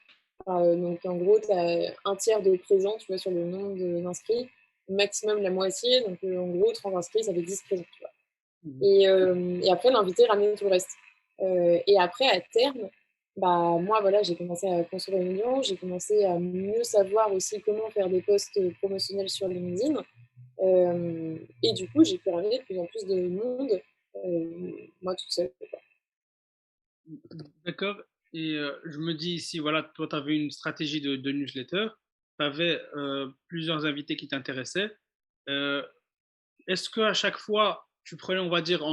Donc en gros, tu as 1/3 de présents, tu vois, sur le nombre d'inscrits, maximum la moitié, donc en gros 30 inscrits, ça fait 10 présents, tu vois? Mmh. Et après l'invité ramenait tout le reste. Et après à terme, bah, moi voilà, j'ai commencé à construire une audience, j'ai commencé à mieux savoir aussi comment faire des posts, promotionnels sur LinkedIn. Et du coup, j'ai pu ramener de plus en plus de monde, moi toute seule, quoi. D'accord. Et je me dis ici, voilà, toi, tu avais une stratégie de newsletter, tu avais plusieurs invités qui t'intéressaient. Euh, Est-ce qu'à chaque fois, tu prenais, on va dire,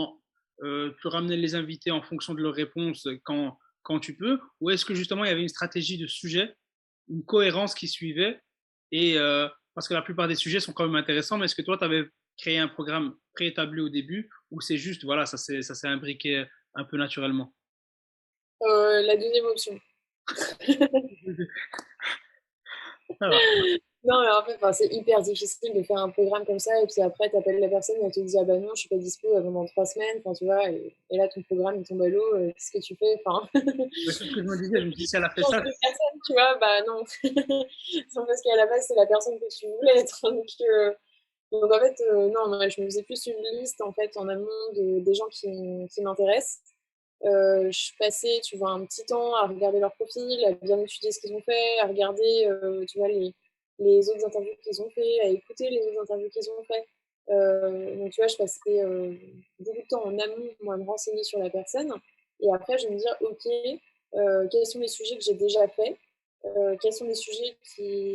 tu ramenais les invités en fonction de leurs réponses quand tu peux, ou est-ce que justement il y avait une stratégie de sujet, une cohérence qui suivait, et parce que la plupart des sujets sont quand même intéressants, mais est-ce que toi, tu avais créé un programme préétabli au début, ou c'est juste, voilà, ça s'est imbriqué un peu naturellement? La deuxième option. Ça va. Non, mais en fait, enfin, c'est hyper difficile de faire un programme comme ça et puis après tu appelles la personne et elle te dit: «Ah bah non, je suis pas dispo avant dans 3 semaines», enfin, tu vois? Et là ton programme il tombe à l'eau, qu'est-ce que tu fais? Enfin, Ouais, c'est ce que je me disais, je me dis si elle a fait changer ça, de personne, tu vois? Bah non. C'est parce qu'à la base, c'est la personne que tu voulais être, donc en fait, non, moi je me faisais plus une liste en fait en amont des gens qui m'intéressent. Je passais, tu vois, un petit temps à regarder leur profil, à bien étudier ce qu'ils ont fait, à regarder, tu vois, les autres interviews qu'ils ont fait, à écouter les autres interviews qu'ils ont fait. Donc tu vois, je passais, beaucoup de temps en amont, moi, à me renseigner sur la personne et après je vais me dire: «OK, quels sont les sujets que j'ai déjà faits? Quels sont les sujets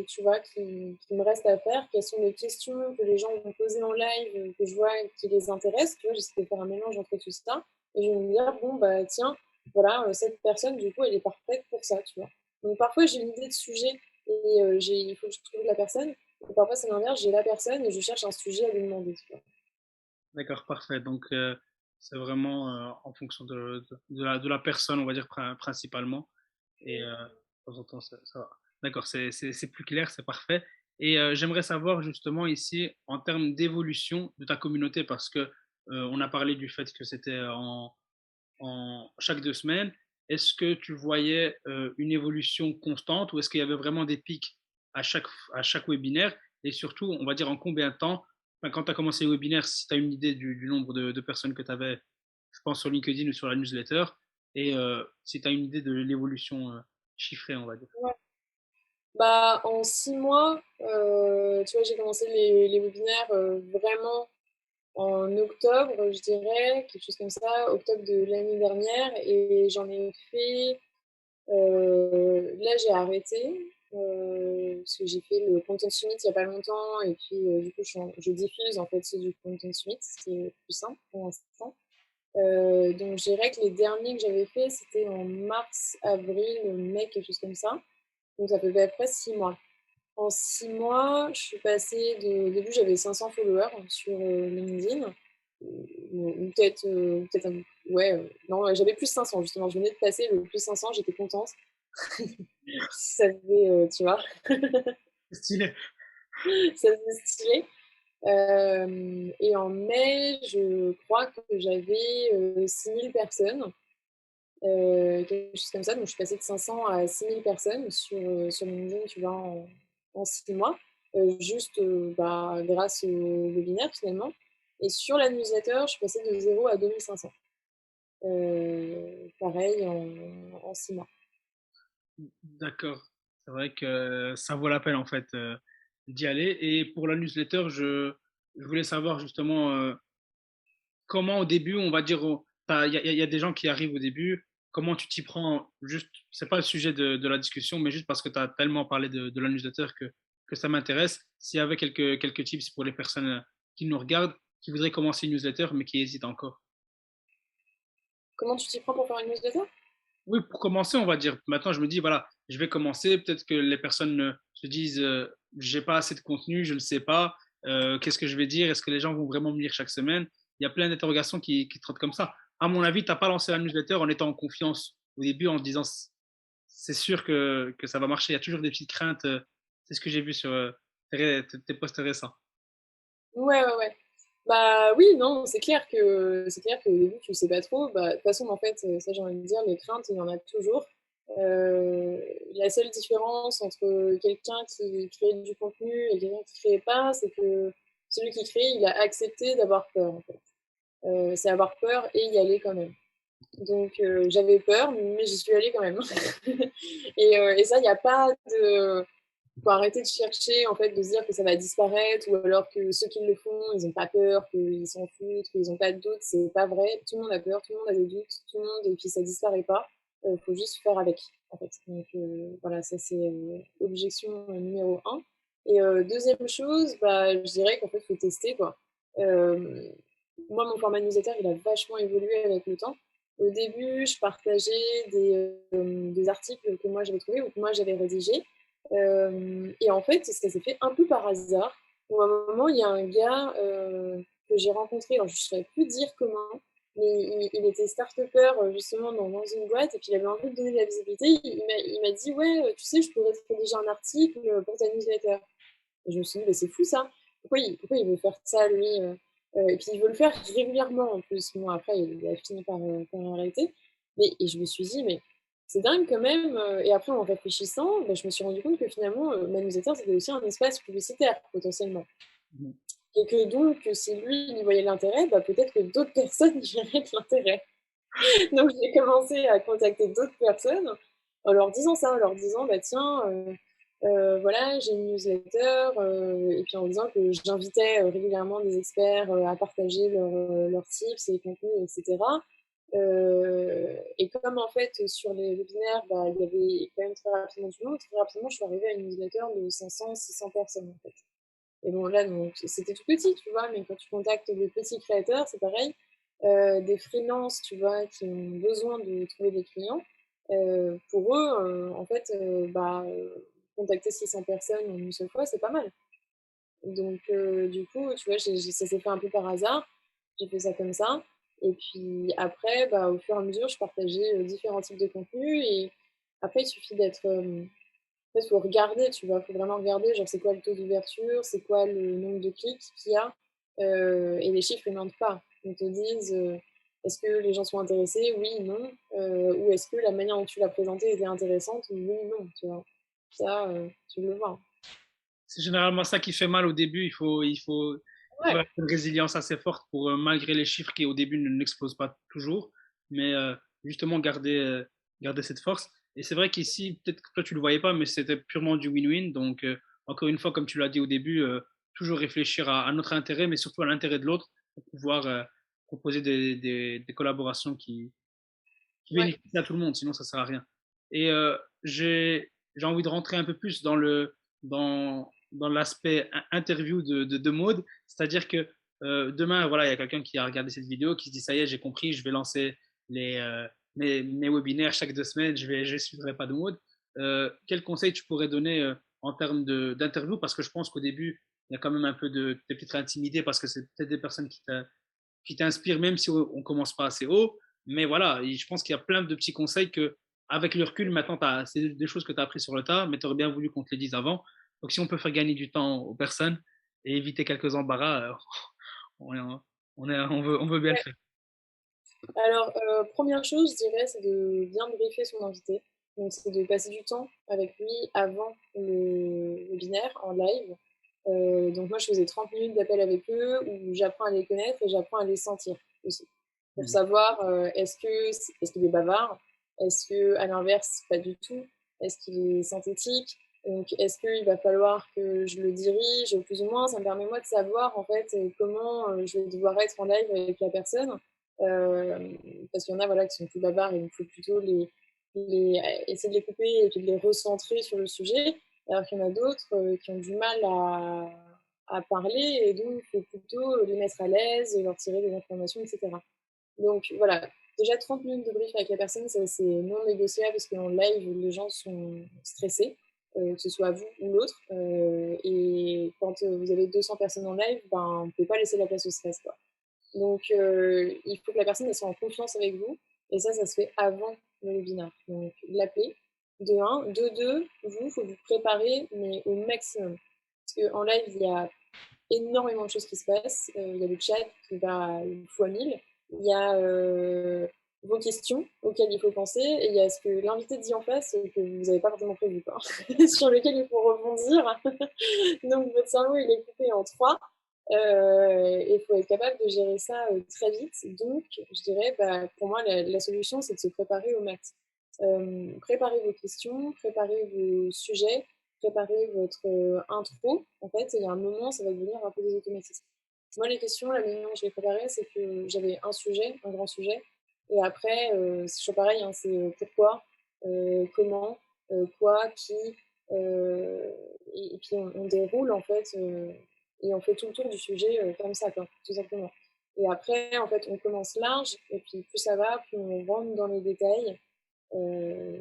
tu vois, qui me restent à faire? Quelles sont les questions que les gens vont poser en live, que je vois qui les intéressent?» Tu vois, j'essaie de faire un mélange entre tout ça et je vais me dire: «Bon, bah, tiens, voilà, cette personne, du coup, elle est parfaite pour ça», tu vois? Donc parfois, j'ai une idée de sujet et il faut que je trouve la personne et parfois, c'est l'inverse, j'ai la personne et je cherche un sujet à lui demander, tu vois? d'accord, parfait. Donc, c'est vraiment en fonction de la personne, on va dire principalement. Et Mmh. de temps en temps, ça va. D'accord, c'est plus clair, c'est parfait. Et j'aimerais savoir justement ici, en termes d'évolution de ta communauté, parce que on a parlé du fait que c'était chaque 2 semaines. Est-ce que tu voyais une évolution constante ou est-ce qu'il y avait vraiment des pics à chaque webinaire? Et surtout, on va dire en combien de temps, enfin, quand tu as commencé les webinaires, si tu as une idée du nombre de personnes que tu avais, je pense, sur LinkedIn ou sur la newsletter, et si tu as une idée de l'évolution chiffrée, on va dire. Ouais. Bah, en 6 mois, tu vois, j'ai commencé les webinaires, vraiment en octobre, je dirais, quelque chose comme ça, octobre de l'année dernière et j'en ai fait, là, j'ai arrêté, parce que j'ai fait le Content Summit il y a pas longtemps et puis, du coup, je diffuse, en fait, c'est du Content Summit, ce qui est plus simple pour l'instant. Donc je dirais que les derniers que j'avais fait, c'était en mars, avril, mai, quelque chose comme ça. Donc ça fait à peu près 6 mois. En 6 mois, je suis passée de au début, j'avais 500 followers sur, LinkedIn, ou peut-être un ouais, non, ouais, j'avais plus 500 justement. Je venais de passer le plus 500, j'étais contente. Ça faisait, tu vois? Stylé. Ça faisait stylé. Et en mai, je crois que j'avais, 6 000 personnes, quelque chose comme ça. Donc je suis passée de 500 à 6 000 personnes sur LinkedIn, tu vois, en 6 mois, juste, bah, grâce au webinaire finalement. Et sur la newsletter, je suis passée de 0 à 2 500, pareil en 6 mois. D'accord. C'est vrai que ça vaut la peine en fait d'y aller. Et pour la newsletter, je voulais savoir justement comment au début, on va dire, il y a des gens qui arrivent au début, comment tu t'y prends juste, c'est pas le sujet de la discussion, mais juste parce que tu as tellement parlé de la newsletter que ça m'intéresse. S'il y avait quelques tips pour les personnes qui nous regardent, qui voudraient commencer une newsletter, mais qui hésitent encore. Comment tu t'y prends pour faire une newsletter? Oui, pour commencer, on va dire. Maintenant, je me dis, voilà, je vais commencer. Peut-être que les personnes se disent, j'ai pas assez de contenu, je ne sais pas. Qu'est-ce que je vais dire? Est-ce que les gens vont vraiment me lire chaque semaine? Il y a plein d'interrogations qui trottent comme ça. À mon avis, tu n'as pas lancé la newsletter en étant en confiance au début, en te disant, c'est sûr que ça va marcher. Il y a toujours des petites craintes. C'est ce que j'ai vu sur tes posts récents. Ouais, ouais, ouais. Bah oui, non, c'est clair qu'au début tu sais pas trop. Bah, de toute façon, en fait, ça j'ai envie de dire, les craintes, il y en a toujours. La seule différence entre quelqu'un qui crée du contenu et quelqu'un qui crée pas, c'est que celui qui crée, il a accepté d'avoir peur, en fait. C'est avoir peur et y aller quand même. Donc j'avais peur, mais j'y suis allée quand même. Et ça, il y a pas de faut arrêter de chercher, en fait, de se dire que ça va disparaître, ou alors que ceux qui le font, ils ont pas peur, qu'ils s'en foutent, qu'ils ont pas de doute. C'est pas vrai. Tout le monde a peur, tout le monde a des doutes, tout le monde, et puis ça disparaît pas. Faut juste faire avec, en fait. Donc voilà, ça c'est objection numéro un. Et deuxième chose, bah, je dirais qu'en fait, faut tester, quoi. Euh, Moi, mon format newsletter, il a vachement évolué avec le temps. Au début, je partageais des articles que moi j'avais trouvés ou que moi j'avais rédigés. Et en fait, ça s'est fait un peu par hasard. Où à un moment, il y a un gars que j'ai rencontré, alors je ne saurais plus dire comment, mais il était start-upper justement dans une boîte et puis il avait envie de donner de la visibilité. Il m'a dit, ouais, tu sais, je pourrais te rédiger un article pour ta newsletter. Et je me suis dit, bah, c'est fou ça. Pourquoi il veut faire ça, lui Et puis il veut le faire régulièrement en plus. Bon, après, il a fini par arrêter. Et je me suis dit, mais c'est dingue quand même. Et après, en réfléchissant, bah, je me suis rendu compte que finalement, ma newsletter, c'était aussi un espace publicitaire, potentiellement. Mhm. Et que donc, si lui, il y voyait l'intérêt, bah, peut-être que d'autres personnes y verraient de l'intérêt. Donc j'ai commencé à contacter d'autres personnes en leur disant ça, en leur disant bah tiens, voilà, j'ai une newsletter, et puis en disant que j'invitais régulièrement des experts à partager leurs tips et contenus, etc. Et comme en fait sur les webinaires, bah, il y avait quand même très rapidement du monde, très rapidement je suis arrivée à une newsletter de 500-600 personnes en fait. Et bon, là, donc, c'était tout petit, tu vois, mais quand tu contactes des petits créateurs, c'est pareil. Des freelances, tu vois, qui ont besoin de trouver des clients. Pour eux, en fait, bah, contacter 600 personnes en une seule fois, c'est pas mal. Donc, du coup, tu vois, ça s'est fait un peu par hasard. J'ai fait ça comme ça. Et puis après, bah, au fur et à mesure, je partageais différents types de contenus. Et après, il suffit d'être en fait, il faut regarder, tu vois, il faut vraiment regarder, genre, c'est quoi le taux d'ouverture, c'est quoi le nombre de clics qu'il y a, et les chiffres, ils mentent pas. Ils te disent, est-ce que les gens sont intéressés? Oui, non. Ou est-ce que la manière dont tu l'as présenté était intéressante? Oui, non, tu vois. Ça, tu le vois. C'est généralement ça qui fait mal au début. Il faut Ouais. avoir une résilience assez forte pour, malgré les chiffres qui au début n'explosent pas toujours, mais justement garder cette force. Et c'est vrai qu'ici, peut-être que toi, tu ne le voyais pas, mais c'était purement du win-win. Donc, encore une fois, comme tu l'as dit au début, toujours réfléchir à notre intérêt, mais surtout à l'intérêt de l'autre pour pouvoir proposer des collaborations qui Ouais. bénéficient à tout le monde, sinon ça ne sert à rien. Et j'ai envie de rentrer un peu plus dans l'aspect interview de Maud, c'est-à-dire que demain, voilà, il y a quelqu'un qui a regardé cette vidéo, qui se dit, ça y est, j'ai compris, je vais lancer les, mes webinaires chaque 2 semaines, je ne suivrai pas de Maud. Quel conseil tu pourrais donner en termes d'interview? Parce que je pense qu'au début, il y a quand même un peu t'es peut-être intimidé parce que c'est peut-être des personnes qui t'inspirent, même si on ne commence pas assez haut. Mais voilà, je pense qu'il y a plein de petits conseils que, avec le recul, maintenant, c'est des choses que tu as appris sur le tas, mais tu aurais bien voulu qu'on te les dise avant. Donc, si on peut faire gagner du temps aux personnes et éviter quelques embarras, on, on veut bien le Ouais. faire. Alors, première chose, je dirais, c'est de bien briefer son invité. Donc, c'est de passer du temps avec lui avant le webinaire en live. Donc, moi, je faisais 30 minutes d'appel avec eux où j'apprends à les connaître et j'apprends à les sentir aussi. Pour Mhm. savoir est-ce qu'il est bavard, est-ce que à l'inverse, pas du tout, est-ce qu'il est synthétique. Donc, est-ce qu'il va falloir que je le dirige plus ou moins? Ça me permet, moi, de savoir, en fait, comment je vais devoir être en live avec la personne. Euh, Parce qu'il y en a voilà, qui sont plus bavards et il faut plutôt essayer de les couper et puis de les recentrer sur le sujet, alors qu'il y en a d'autres qui ont du mal à parler et donc il faut plutôt les mettre à l'aise, leur tirer des informations, etc. Donc voilà, déjà 30 minutes de brief avec la personne, ça c'est non négociable parce qu'en live, les gens sont stressés, que ce soit vous ou l'autre. Et quand vous avez 200 personnes en live, ben, on ne peut pas laisser la place au stress, quoi. Donc, il faut que la personne elle soit en confiance avec vous. Et ça se fait avant le webinaire. Donc, l'appeler, de un. De deux, vous, il faut vous préparer, mais au maximum. Parce qu'en live, il y a énormément de choses qui se passent. Il y a le chat qui va fois 1000. Il y a vos questions auxquelles il faut penser. Et il y a ce que l'invité dit en face que vous n'avez pas forcément prévu, quoi. Sur lequel il faut rebondir. Donc, votre cerveau, il est coupé en trois. Il faut être capable de gérer ça très vite. Donc, je dirais, bah, pour moi, la solution, c'est de se préparer au max. Préparez vos questions, préparez vos sujets, préparez votre intro. En fait, il y a un moment, ça va devenir un peu des automatismes. Moi, les questions, la manière dont je les préparais, c'est que j'avais un sujet, un grand sujet. Et après, c'est toujours pareil, hein, c'est pourquoi, comment, quoi, qui. euh, et puis, on déroule, en fait. Et on fait tout le tour du sujet comme ça, quoi, tout simplement. Et après, en fait, on commence large, et puis plus ça va, plus on rentre dans les détails euh,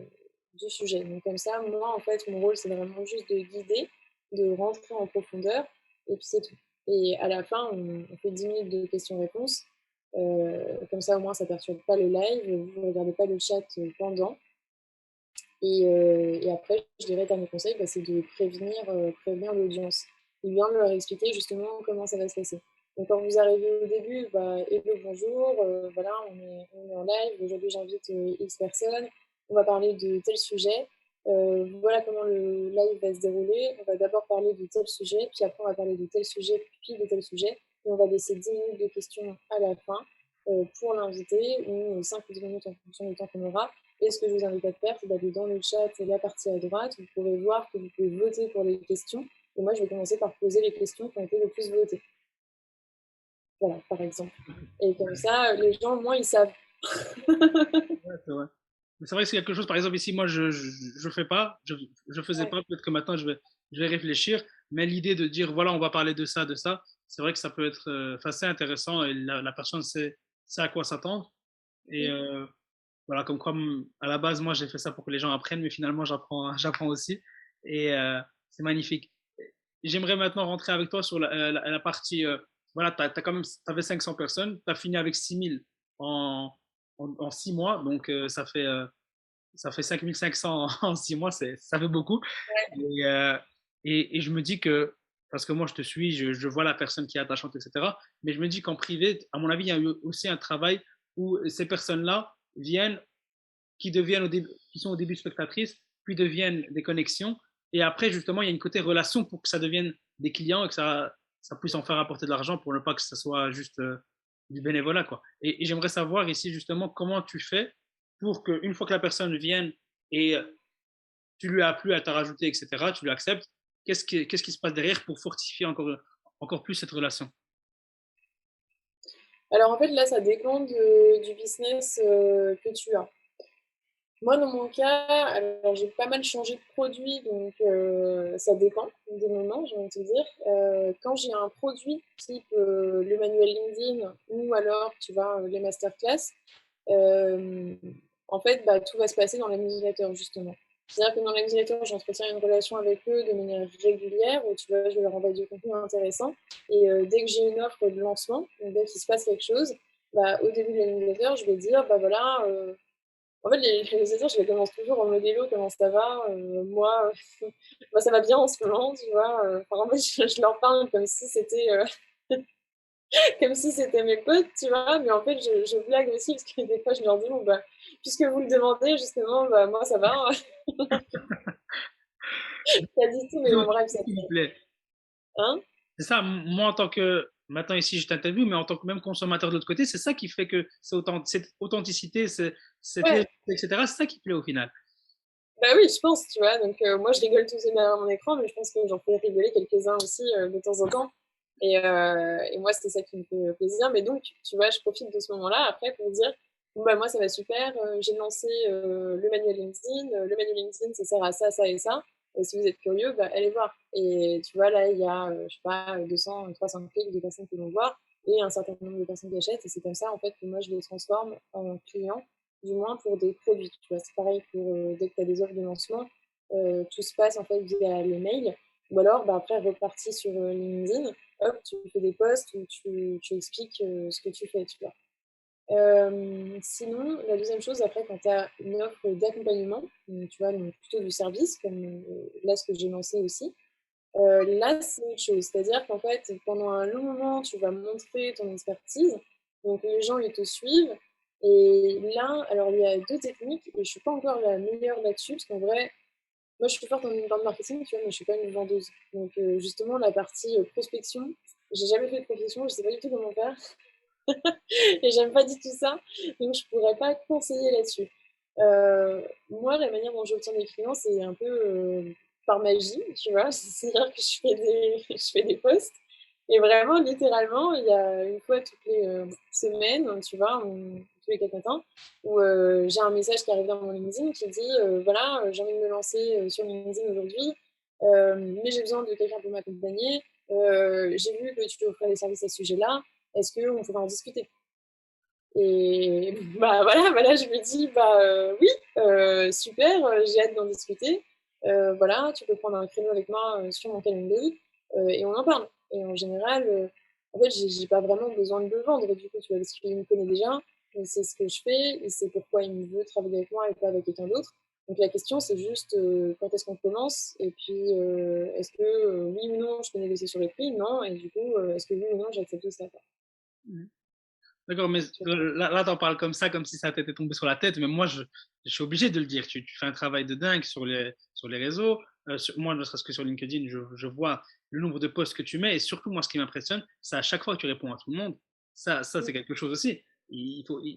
du sujet. Donc comme ça, moi, en fait, mon rôle, c'est vraiment juste de guider, de rentrer en profondeur, et puis c'est tout. Et à la fin, on fait 10 minutes de questions-réponses. Comme ça, au moins, ça ne perturbe pas le live, vous ne regardez pas le chat pendant. Et après, je dirais, dernier conseil, bah, c'est de prévenir l'audience et bien leur expliquer justement comment ça va se passer. Donc, quand vous arrivez au début, bah, hello, bonjour, voilà, on est en live, aujourd'hui j'invite X personnes, on va parler de tel sujet, voilà comment le live va se dérouler. On va d'abord parler de tel sujet, puis après on va parler de tel sujet, puis de tel sujet, et on va laisser 10 minutes de questions à la fin pour l'invité, ou 5 ou 10 minutes en fonction du temps qu'on aura. Et ce que je vous invite à faire, c'est d'aller dans le chat, la partie à droite. Vous pourrez voir que vous pouvez voter pour les questions. Et moi, je vais commencer par poser les questions qui ont été le plus votées. Voilà, par exemple. Et comme ça, les gens, au moins, ils savent. Ouais, c'est vrai. Mais c'est vrai que c'est quelque chose, par exemple, ici, moi, je fais pas, je faisais Ouais. pas, peut-être que maintenant, je vais réfléchir, mais l'idée de dire, voilà, on va parler de ça, c'est vrai que ça peut être assez intéressant et la personne sait à quoi s'attendre. Et voilà, comme quoi, à la base, moi, j'ai fait ça pour que les gens apprennent, mais finalement, j'apprends aussi. Et c'est magnifique. J'aimerais maintenant rentrer avec toi sur la partie, voilà, quand même, t'avais 500 personnes, tu as fini avec 6000 en, en 6 mois, donc ça fait 5500 en 6 mois, ça fait beaucoup. Et, et je me dis que, parce que moi je te suis, je vois la personne qui est attachante, etc. Mais je me dis qu'en privé, à mon avis, il y a eu aussi un travail où ces personnes-là viennent, qui sont au début spectatrices, puis deviennent des connexions. Et après, justement, il y a une côté relation pour que ça devienne des clients et que ça puisse en faire apporter de l'argent pour ne pas que ce soit juste du bénévolat, quoi. Et j'aimerais savoir ici, justement, comment tu fais pour qu'une fois que la personne vienne et tu lui as plu, elle t'a rajouté, etc., tu l'acceptes. Qu'est-ce qui se passe derrière pour fortifier encore plus cette relation? Alors en fait, là, ça dépend du business que tu as. Moi, dans mon cas, alors j'ai pas mal changé de produit, donc ça dépend des moments, j'ai envie de te dire. Quand j'ai un produit type le manuel LinkedIn ou alors, tu vois, les masterclass, euh, en fait, bah, tout va se passer dans la newsletter, justement. C'est-à-dire que dans la newsletter, j'entretiens une relation avec eux de manière régulière, où tu vois, je vais leur envoyer du contenu intéressant. Et dès que j'ai une offre de lancement, donc dès qu'il se passe quelque chose, bah, au début de la newsletter, je vais dire, bah voilà, en fait, les newsletters, je les commence toujours en mode hello, comment ça va moi, moi, ça va bien en ce moment, tu vois. Enfin, en fait, je leur parle comme si c'était comme si c'était mes potes, tu vois. Mais en fait, je blague aussi parce que des fois, je leur dis, bon, bah, puisque vous le demandez, justement, bah, moi, ça va. Pas du tout, mais bon, bref, ça S'il vous fait. plaît. Hein? C'est ça, moi en tant que, maintenant ici je t'interviewe, mais en tant que même consommateur de l'autre côté, c'est ça qui fait que cette authenticité, cette Ouais, légèreté, etc., c'est ça qui plaît au final. bah oui, je pense, tu vois. Donc, moi, je rigole tout seul derrière mon écran, mais je pense que j'en fais rigoler quelques-uns aussi de temps en temps. Et moi, c'est ça qui me fait plaisir. Mais donc, tu vois, je profite de ce moment-là après pour dire, bon, bah, moi, ça va super. J'ai lancé le manuel LinkedIn. Le manuel LinkedIn, ça sert à ça, ça et ça. Si vous êtes curieux, bah, allez voir. Et tu vois, là, il y a, je sais pas, 200, 300 clics de personnes qui vont voir et un certain nombre de personnes qui achètent. Et c'est comme ça, en fait, que moi, je les transforme en clients, du moins pour des produits. Tu vois, c'est pareil pour dès que tu as des offres de lancement, tout se passe en fait via les mails. Ou alors, bah, après, reparti sur LinkedIn, hop, tu fais des posts où tu expliques ce que tu fais, tu vois. Sinon, la deuxième chose, après, quand tu as une offre d'accompagnement, tu vois, donc plutôt du service, comme là, ce que j'ai lancé aussi, là, c'est autre chose. C'est-à-dire qu'en fait, pendant un long moment, tu vas montrer ton expertise, donc les gens, ils te suivent. Et là, alors il y a deux techniques, et je ne suis pas encore la meilleure là-dessus, parce qu'en vrai, moi, je suis forte dans le marketing, tu vois, mais je suis pas une vendeuse. Donc, justement, la partie prospection, j'ai jamais fait de prospection, je sais pas du tout comment faire. Et j'aime pas du tout ça, donc je pourrais pas conseiller là-dessus. Moi, la manière dont j'obtiens des clients, c'est un peu par magie, tu vois. C'est-à-dire que je fais des posts. Et vraiment, littéralement, il y a une fois toutes les semaines, tu vois, tous les 4 matins, où j'ai un message qui arrive dans mon LinkedIn qui dit voilà, j'ai envie de me lancer sur LinkedIn aujourd'hui, mais j'ai besoin de quelqu'un pour m'accompagner. J'ai vu que tu offrais des services à ce sujet-là. Est-ce qu'on pourrait en discuter? Et bah voilà, bah là je me dis bah oui, super, j'ai hâte d'en discuter. Voilà, tu peux prendre un créneau avec moi sur mon calendrier et on en parle. Et en général, en fait, j'ai pas vraiment besoin de le vendre du coup, tu vois, parce qu'il me connaît déjà, il sait ce que je fais, il sait pourquoi il me veut travailler avec moi et pas avec quelqu'un d'autre. Donc la question c'est juste quand est-ce qu'on commence et puis est-ce que oui ou non je peux négocier sur les prix? Non. Et du coup, est-ce que oui ou non j'accepte ça, quoi. D'accord, mais Tu vois. là t'en parles comme ça, comme si ça t'était tombé sur la tête, mais moi, je suis obligé de le dire. Tu fais un travail de dingue sur les réseaux. Moi, ne serait-ce que sur LinkedIn, je vois le nombre de posts que tu mets, et surtout, moi, ce qui m'impressionne, c'est à chaque fois que tu réponds à tout le monde. Ça Mm. c'est quelque chose aussi. Ouais.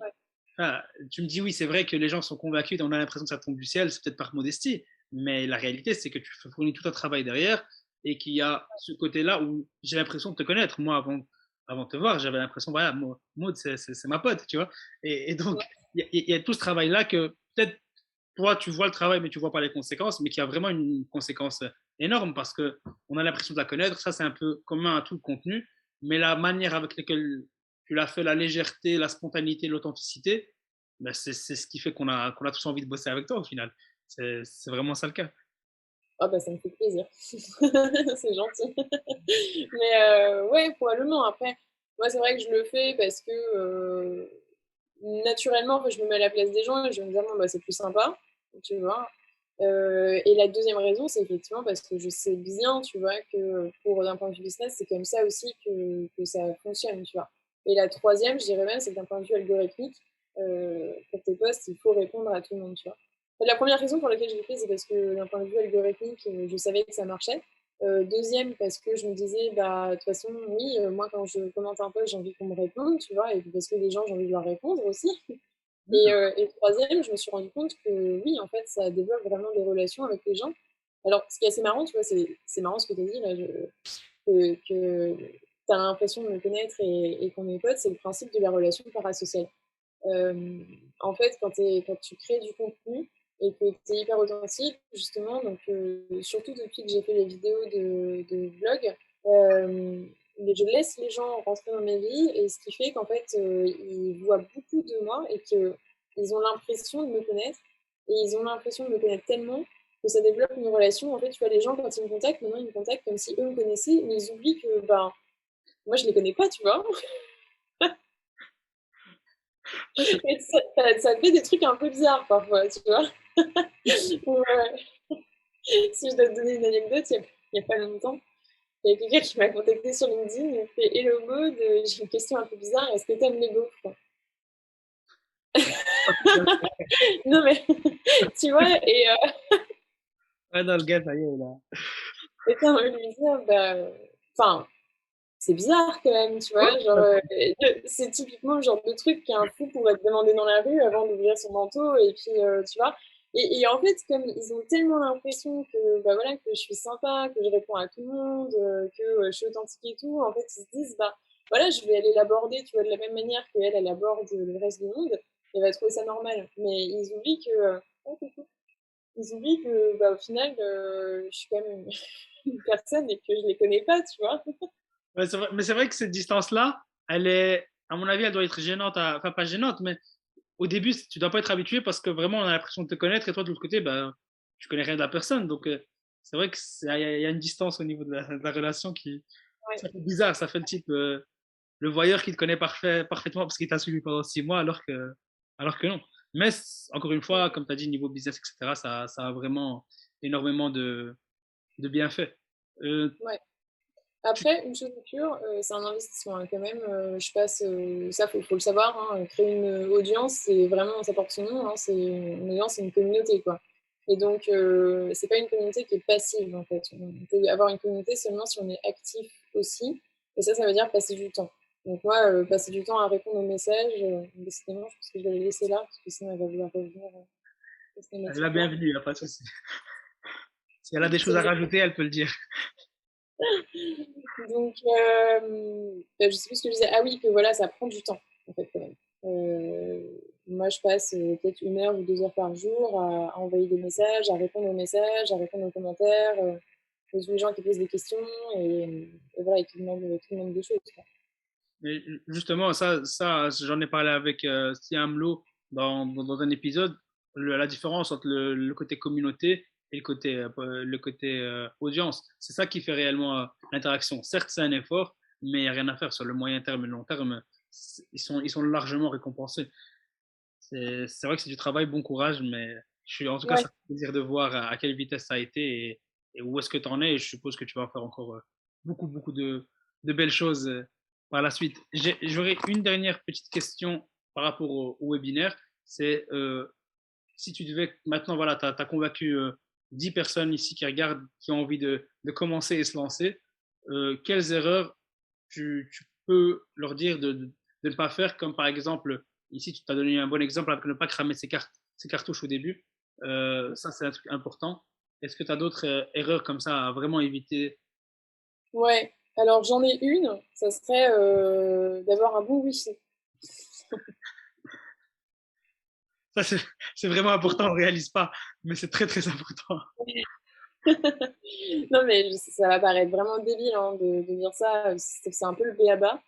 Enfin, tu me dis, oui, c'est vrai que les gens sont convaincus, on a l'impression que ça tombe du ciel, c'est peut-être par modestie, mais la réalité, c'est que tu fournis tout un travail derrière, et qu'il y a ce côté-là où j'ai l'impression de te connaître. Moi, avant de te voir, j'avais l'impression, voilà, Maud, c'est ma pote, tu vois. Et donc, il y a tout ce travail-là que peut-être toi, tu vois le travail, mais tu vois pas les conséquences, mais qui a vraiment une conséquence énorme parce que on a l'impression de la connaître. Ça, c'est un peu commun à tout le contenu, mais la manière avec laquelle tu l'as fait, la légèreté, la spontanéité, l'authenticité, ben c'est ce qui fait qu'on a tous envie de bosser avec toi au final. C'est vraiment ça le cas. Ah bah ça me fait plaisir. C'est gentil. Mais ouais, probablement. Après, moi, c'est vrai que je le fais parce que naturellement, en fait, je me mets à la place des gens et je vais me dire, bon, bah, c'est plus sympa, tu vois. Et la deuxième raison, c'est effectivement parce que je sais bien, tu vois, que pour d'un point de vue business, c'est comme ça aussi que ça fonctionne, tu vois. Et la troisième, je dirais même, c'est que d'un point de vue algorithmique, pour tes posts, il faut répondre à tout le monde, tu vois. La première raison pour laquelle je l'ai fait, c'est parce que d'un point de vue algorithmique, je savais que ça marchait. Deuxième, parce que je me disais, bah, de toute façon, oui, moi, quand je commente un post, j'ai envie qu'on me réponde, tu vois, et puis parce que les gens, j'ai envie de leur répondre aussi. D'accord. Et le troisième, je me suis rendu compte que oui, en fait, ça développe vraiment des relations avec les gens. Alors, ce qui est assez marrant, tu vois, c'est marrant ce que tu as dit là, que tu as l'impression de me connaître et qu'on est potes, c'est le principe de la relation parasociale. En fait, quand tu crées du contenu et que tu es hyper authentique, justement, donc surtout depuis que j'ai fait les vidéos de vlog, mais je laisse les gens rentrer dans ma vie et ce qui fait qu'en fait, ils voient beaucoup de moi et qu'ils ont l'impression de me connaître et ils ont l'impression de me connaître tellement que ça développe une relation. En fait, tu vois, les gens, quand ils me contactent, maintenant, ils me contactent comme si eux me connaissaient, mais ils oublient que, ben, moi, je les connais pas, tu vois. Ouais, c'est Et ça fait des trucs un peu bizarres parfois, tu vois. Ouais. Si je dois te donner une anecdote, il y a pas longtemps, il y a quelqu'un qui m'a contacté sur LinkedIn, il m'a fait Hello Maud, j'ai une question un peu bizarre, est-ce que t'aimes les gaufres? pas tout à fait. Non mais, tu vois, Ouais, non, le gars, ça y est, là. et t'as envie de lui dire, bah, enfin, c'est bizarre quand même, tu Ouais, vois, genre, tout à fait. c'est typiquement le genre de truc qu'un fou pourrait te demander dans la rue avant d'ouvrir son manteau, et puis, tu vois. Et en fait, comme ils ont tellement l'impression que, bah voilà, que je suis sympa, que je réponds à tout le monde, que je suis authentique et tout, en fait, ils se disent, bah voilà, je vais aller l'aborder, tu vois, de la même manière qu'elle, elle aborde le reste du monde, elle va trouver ça normal. Mais ils oublient que, oh, coucou. Ils oublient que, bah, au final, je suis quand même une personne et que je les connais pas, tu vois. Ouais, c'est vrai, mais c'est vrai que cette distance-là, elle est, à mon avis, elle doit être gênante, enfin pas gênante, mais au début, tu dois pas être habitué parce que vraiment, on a l'impression de te connaître et toi, de l'autre côté, ben, tu connais rien de la personne. Donc, c'est vrai qu'il y a une distance au niveau de la relation qui, Ouais. ça fait bizarre, ça fait le type, le voyeur qui te connaît parfaitement parce qu'il t'a suivi pendant 6 mois alors que non. Mais encore une fois, comme tu as dit, niveau business, etc., ça a vraiment énormément de bienfaits. Euh, Ouais. tu- Après, une chose est sûre, c'est un investissement hein, quand même. Je passe, ça faut le savoir, hein, créer une audience, c'est vraiment, ça porte son nom, hein, c'est une audience, c'est une communauté, quoi. Et donc, c'est pas une communauté qui est passive, en fait. On peut avoir une communauté seulement si on est actif aussi. Et ça veut dire passer du temps. Donc moi, passer du temps à répondre aux messages, décidément, je pense que je vais les laisser là, parce que sinon elle va vouloir revenir Elle est la systématiquement. bienvenue, il n'y a pas de souci. Si elle a des C'est choses à exact. rajouter, elle peut le dire. Donc, bah, je sais plus ce que je disais. Ah oui, que voilà, ça prend du temps, en fait, quand même. Moi, je passe peut-être 1 heure ou 2 heures par jour à envoyer des messages, à répondre aux messages, à répondre aux commentaires, aux tous les gens qui posent des questions et voilà, et qui demandent des choses, quoi. Mais justement, ça j'en ai parlé avec Siam Lo dans un épisode. La différence entre le côté communauté et le côté audience, c'est ça qui fait réellement l'interaction. Certes, c'est un effort, mais il n'y a rien à faire sur le moyen terme et le long terme. Ils sont largement récompensés. C'est vrai que c'est du travail, bon courage, mais en tout cas, Ouais, ça fait plaisir de voir à quelle vitesse ça a été et où est-ce que tu en es. Et je suppose que tu vas faire encore beaucoup, beaucoup de belles choses par la suite. J'aurais une dernière petite question par rapport au webinaire. C'est si tu devais, maintenant, voilà, tu as convaincu 10 personnes ici qui regardent, qui ont envie de commencer et se lancer, quelles erreurs tu peux leur dire de ne pas faire, comme par exemple, ici tu t'as donné un bon exemple avec ne pas cramer ses cartouches au début. Ça, c'est un truc important. Est-ce que tu as d'autres erreurs comme ça à vraiment éviter? ouais. Alors, j'en ai une, ça serait d'avoir un bon wifi. Ça, c'est vraiment important, on ne réalise pas, mais c'est très, très important. Non, mais ça va paraître vraiment débile hein, de dire ça, c'est un peu le b.a.-ba.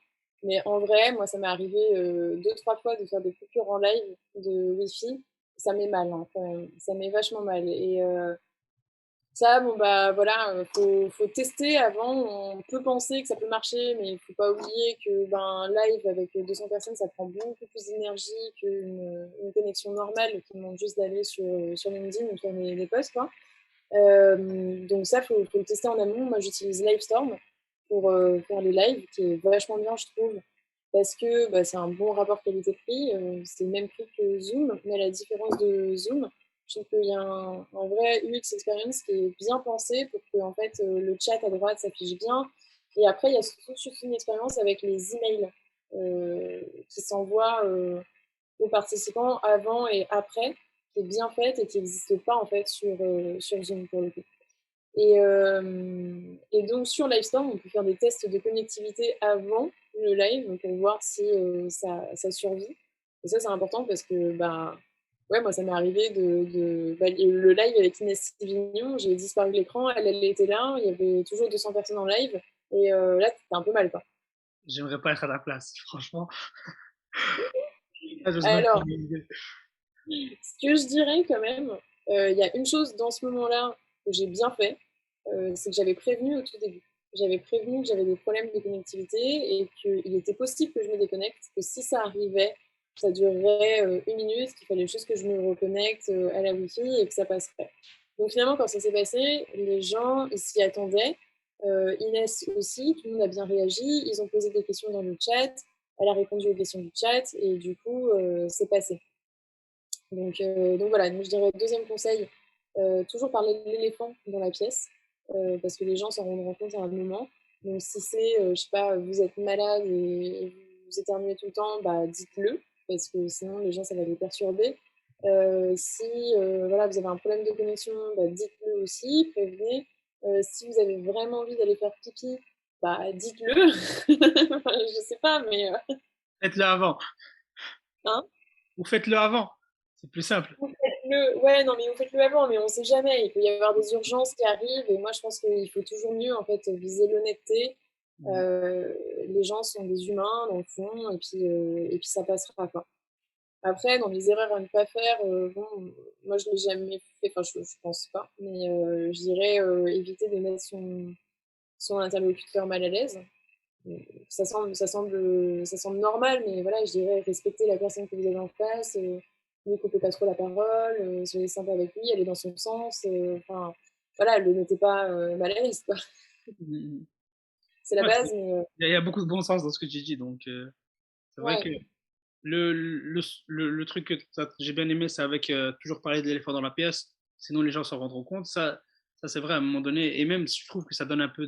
Mais en vrai, moi, ça m'est arrivé 2, 3 fois de faire des coupures en live de Wi-Fi. Ça met mal, hein, quand même. Ça met vachement mal. Et ça, bon, bah voilà, faut tester avant. On peut penser que ça peut marcher, mais il faut pas oublier que ben, live avec 200 personnes, ça prend beaucoup plus d'énergie qu'une connexion normale qui demande juste d'aller sur LinkedIn ou sur les posts, quoi. Donc ça, faut le tester en amont. Moi, j'utilise Livestorm pour faire les lives, qui est vachement bien, je trouve, parce que bah, c'est un bon rapport qualité-prix. C'est le même prix que Zoom, mais à la différence de Zoom, je trouve qu'il y a un vrai UX experience qui est bien pensé pour que en fait, le chat à droite s'affiche bien. Et après, il y a surtout une expérience avec les emails qui s'envoient. aux participants avant et après, qui est bien faite et qui n'existe pas en fait sur Zoom pour le coup. Et donc sur Livestorm, on peut faire des tests de connectivité avant le live pour voir si ça survit. Et ça, c'est important parce que bah, ouais, moi, ça m'est arrivé bah, le live avec Inès Sivignon, j'ai disparu de l'écran, elle était là, il y avait toujours 200 personnes en live, et là, c'était un peu mal, quoi. J'aimerais pas être à ta place, franchement. Ah, j'ose même pas Alors, imaginer. ce que je dirais quand même, il y a une chose dans ce moment-là que j'ai bien fait, c'est que j'avais prévenu au tout début. J'avais prévenu que j'avais des problèmes de connectivité et qu'il était possible que je me déconnecte, que si ça arrivait, ça durerait 1 minute, qu'il fallait juste que je me reconnecte à la Wi-Fi et que ça passerait. Donc finalement, quand ça s'est passé, les gens s'y attendaient. Inès aussi, tout le monde a bien réagi. Ils ont posé des questions dans le chat. Elle a répondu aux questions du chat et du coup, c'est passé. Donc voilà, donc je dirais deuxième conseil, toujours parler de l'éléphant dans la pièce, parce que les gens s'en rendront compte à un moment. Donc si c'est, je sais pas, vous êtes malade et vous éternuez tout le temps, bah, dites-le, parce que sinon les gens, ça va les perturber. Si voilà, vous avez un problème de connexion, bah, dites-le aussi, prévenez. Si vous avez vraiment envie d'aller faire pipi, bah, dites-le. Je sais pas, mais Faites-le avant. hein. Ou faites-le avant. C'est plus simple. Vous faites-le, ouais, non, mais vous faites-le avant, mais on sait jamais. Il peut y avoir des urgences qui arrivent, et moi, je pense qu'il faut toujours mieux, en fait, viser l'honnêteté. Les gens sont des humains, dans le fond, et puis ça passera, quoi. Après, dans les erreurs à ne pas faire, bon, moi, je l'ai jamais fait, enfin, je pense pas, mais je dirais éviter de mettre son interlocuteur mal à l'aise. Ça semble normal, mais voilà, je dirais respecter la personne que vous avez en face, ne coupez pas trop la parole, soyez sympa avec lui, allez dans son sens, enfin, voilà, le mettez pas mal à l'aise, quoi. Mm. C'est la Ouais, base, mais il y a beaucoup de bon sens dans ce que tu dis, donc c'est vrai ouais, que le truc que j'ai bien aimé, c'est avec toujours parler de l'éléphant dans la pièce, sinon les gens s'en rendront compte. Ça c'est vrai à un moment donné, et même je trouve que ça donne un peu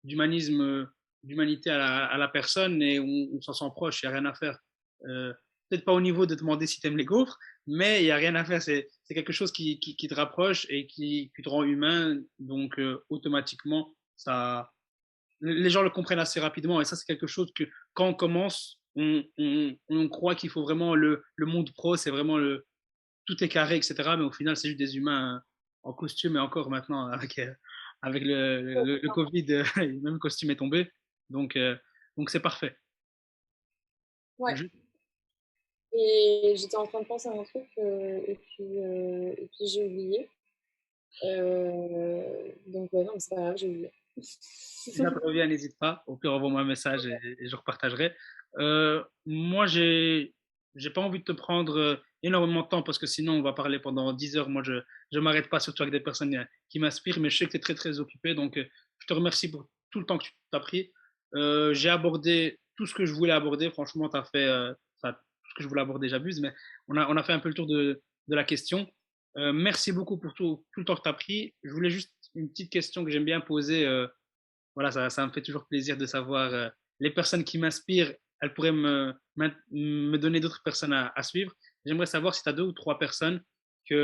d'humanisme, d'humanité à la personne, et on s'en sent proche, il n'y a rien à faire. Euh, Peut-être pas au niveau de demander si tu aimes les gaufres, mais il n'y a rien à faire. C'est quelque chose qui te rapproche et qui te rend humain, donc automatiquement, les gens le comprennent assez rapidement. Et ça, c'est quelque chose que quand on commence, on croit qu'il faut vraiment le monde pro, c'est vraiment tout est carré, etc. Mais au final, c'est juste des humains en costume, et encore maintenant, avec le Covid, même le costume est tombé. Donc, euh, donc c'est parfait. ouais. Je- Et j'étais en train de penser à un truc, et puis j'ai oublié. Donc ouais, non, mais c'est pas grave, j'ai oublié. Si ça te revient, n'hésite pas. Au pire, envoie-moi un message et je repartagerai. Moi, j'ai pas envie de te prendre énormément de temps parce que sinon, on va parler pendant 10 heures. Moi, je m'arrête pas, surtout avec des personnes qui m'inspirent, mais je sais que tu es très, très occupé. Donc, je te remercie pour tout le temps que tu as pris. J'ai abordé tout ce que je voulais aborder. Franchement, tu as fait enfin, tout ce que je voulais aborder, j'abuse, mais on a fait un peu le tour de la question. Merci beaucoup pour tout le temps que tu as pris. Je voulais juste une petite question que j'aime bien poser. Voilà, ça me fait toujours plaisir de savoir les personnes qui m'inspirent, elles pourraient me donner d'autres personnes à suivre. J'aimerais savoir si tu as deux ou trois personnes qui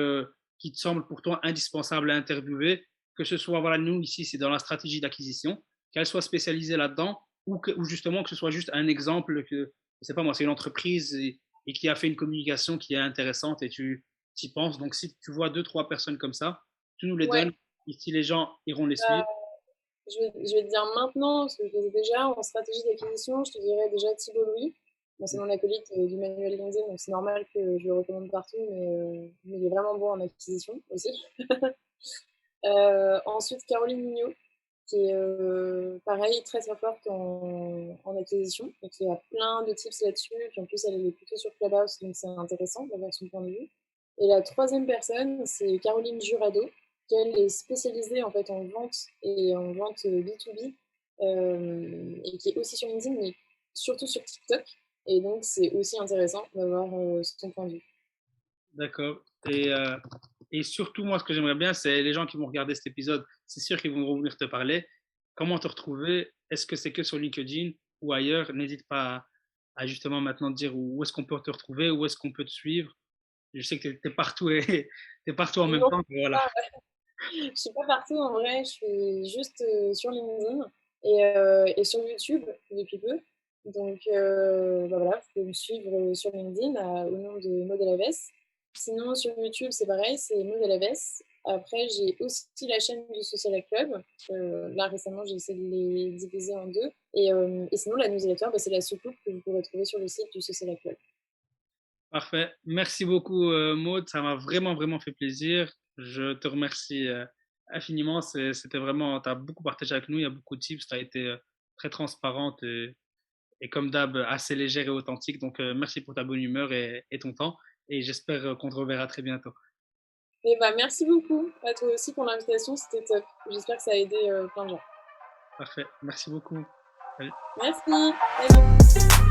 te semblent pour toi indispensables à interviewer, que ce soit, voilà, nous ici, c'est dans la stratégie d'acquisition, qu'elles soient spécialisées là-dedans ou justement que ce soit juste un exemple que, je sais pas moi, c'est une entreprise et qui a fait une communication qui est intéressante et tu y penses. Donc, si tu vois deux, trois personnes comme ça, tu nous les Ouais, donnes. Ici, les gens iront les bah, suivre. je vais te dire maintenant, ce que je faisais déjà en stratégie d'acquisition, je te dirais déjà Thibault Louis. Bon, c'est mon acolyte du Manuel Gonzé, donc c'est normal que je le recommande partout, mais il est vraiment bon en acquisition aussi. Ensuite, Caroline Mignot, qui est pareil, très très forte en acquisition, et qui a plein de tips là-dessus. Puis en plus, elle est plutôt sur Clubhouse, donc c'est intéressant d'avoir son point de vue. Et la troisième personne, c'est Caroline Jurado, qui elle est spécialisée en fait en vente et en vente B2B, et qui est aussi sur LinkedIn, mais surtout sur TikTok. Et donc, c'est aussi intéressant d'avoir son point de vue. D'accord. Et surtout, moi, ce que j'aimerais bien, c'est les gens qui vont regarder cet épisode, c'est sûr qu'ils vont revenir te parler. Comment te retrouver? Est-ce que c'est que sur LinkedIn ou ailleurs? N'hésite pas à justement maintenant te dire où est-ce qu'on peut te retrouver, où est-ce qu'on peut te suivre? Je sais que tu es partout et tu partout en même Non, temps, mais voilà. je suis pas partout en vrai, je suis juste, sur LinkedIn et sur YouTube depuis peu. Donc bah, voilà, vous pouvez me suivre, sur LinkedIn au nom de Maud Alaves. Sinon sur YouTube, c'est pareil, c'est Maud Alaves. Après, j'ai aussi la chaîne du Social Club. Là récemment, j'ai essayé de les diviser en 2 et sinon la newsletter, bah, c'est la soucoupe que vous pourrez trouver sur le site du Social Club. Parfait. Merci beaucoup, Maud. Ça m'a vraiment, vraiment fait plaisir. Je te remercie infiniment. C'était vraiment, tu as beaucoup partagé avec nous. Il y a beaucoup de tips. Tu as été très transparente et comme d'hab, assez légère et authentique. Donc, merci pour ta bonne humeur et ton temps. Et j'espère qu'on te reverra très bientôt. Et bah, merci beaucoup à toi aussi pour l'invitation, c'était top. J'espère que ça a aidé, plein de gens. Parfait. Merci beaucoup. Salut. Merci, salut.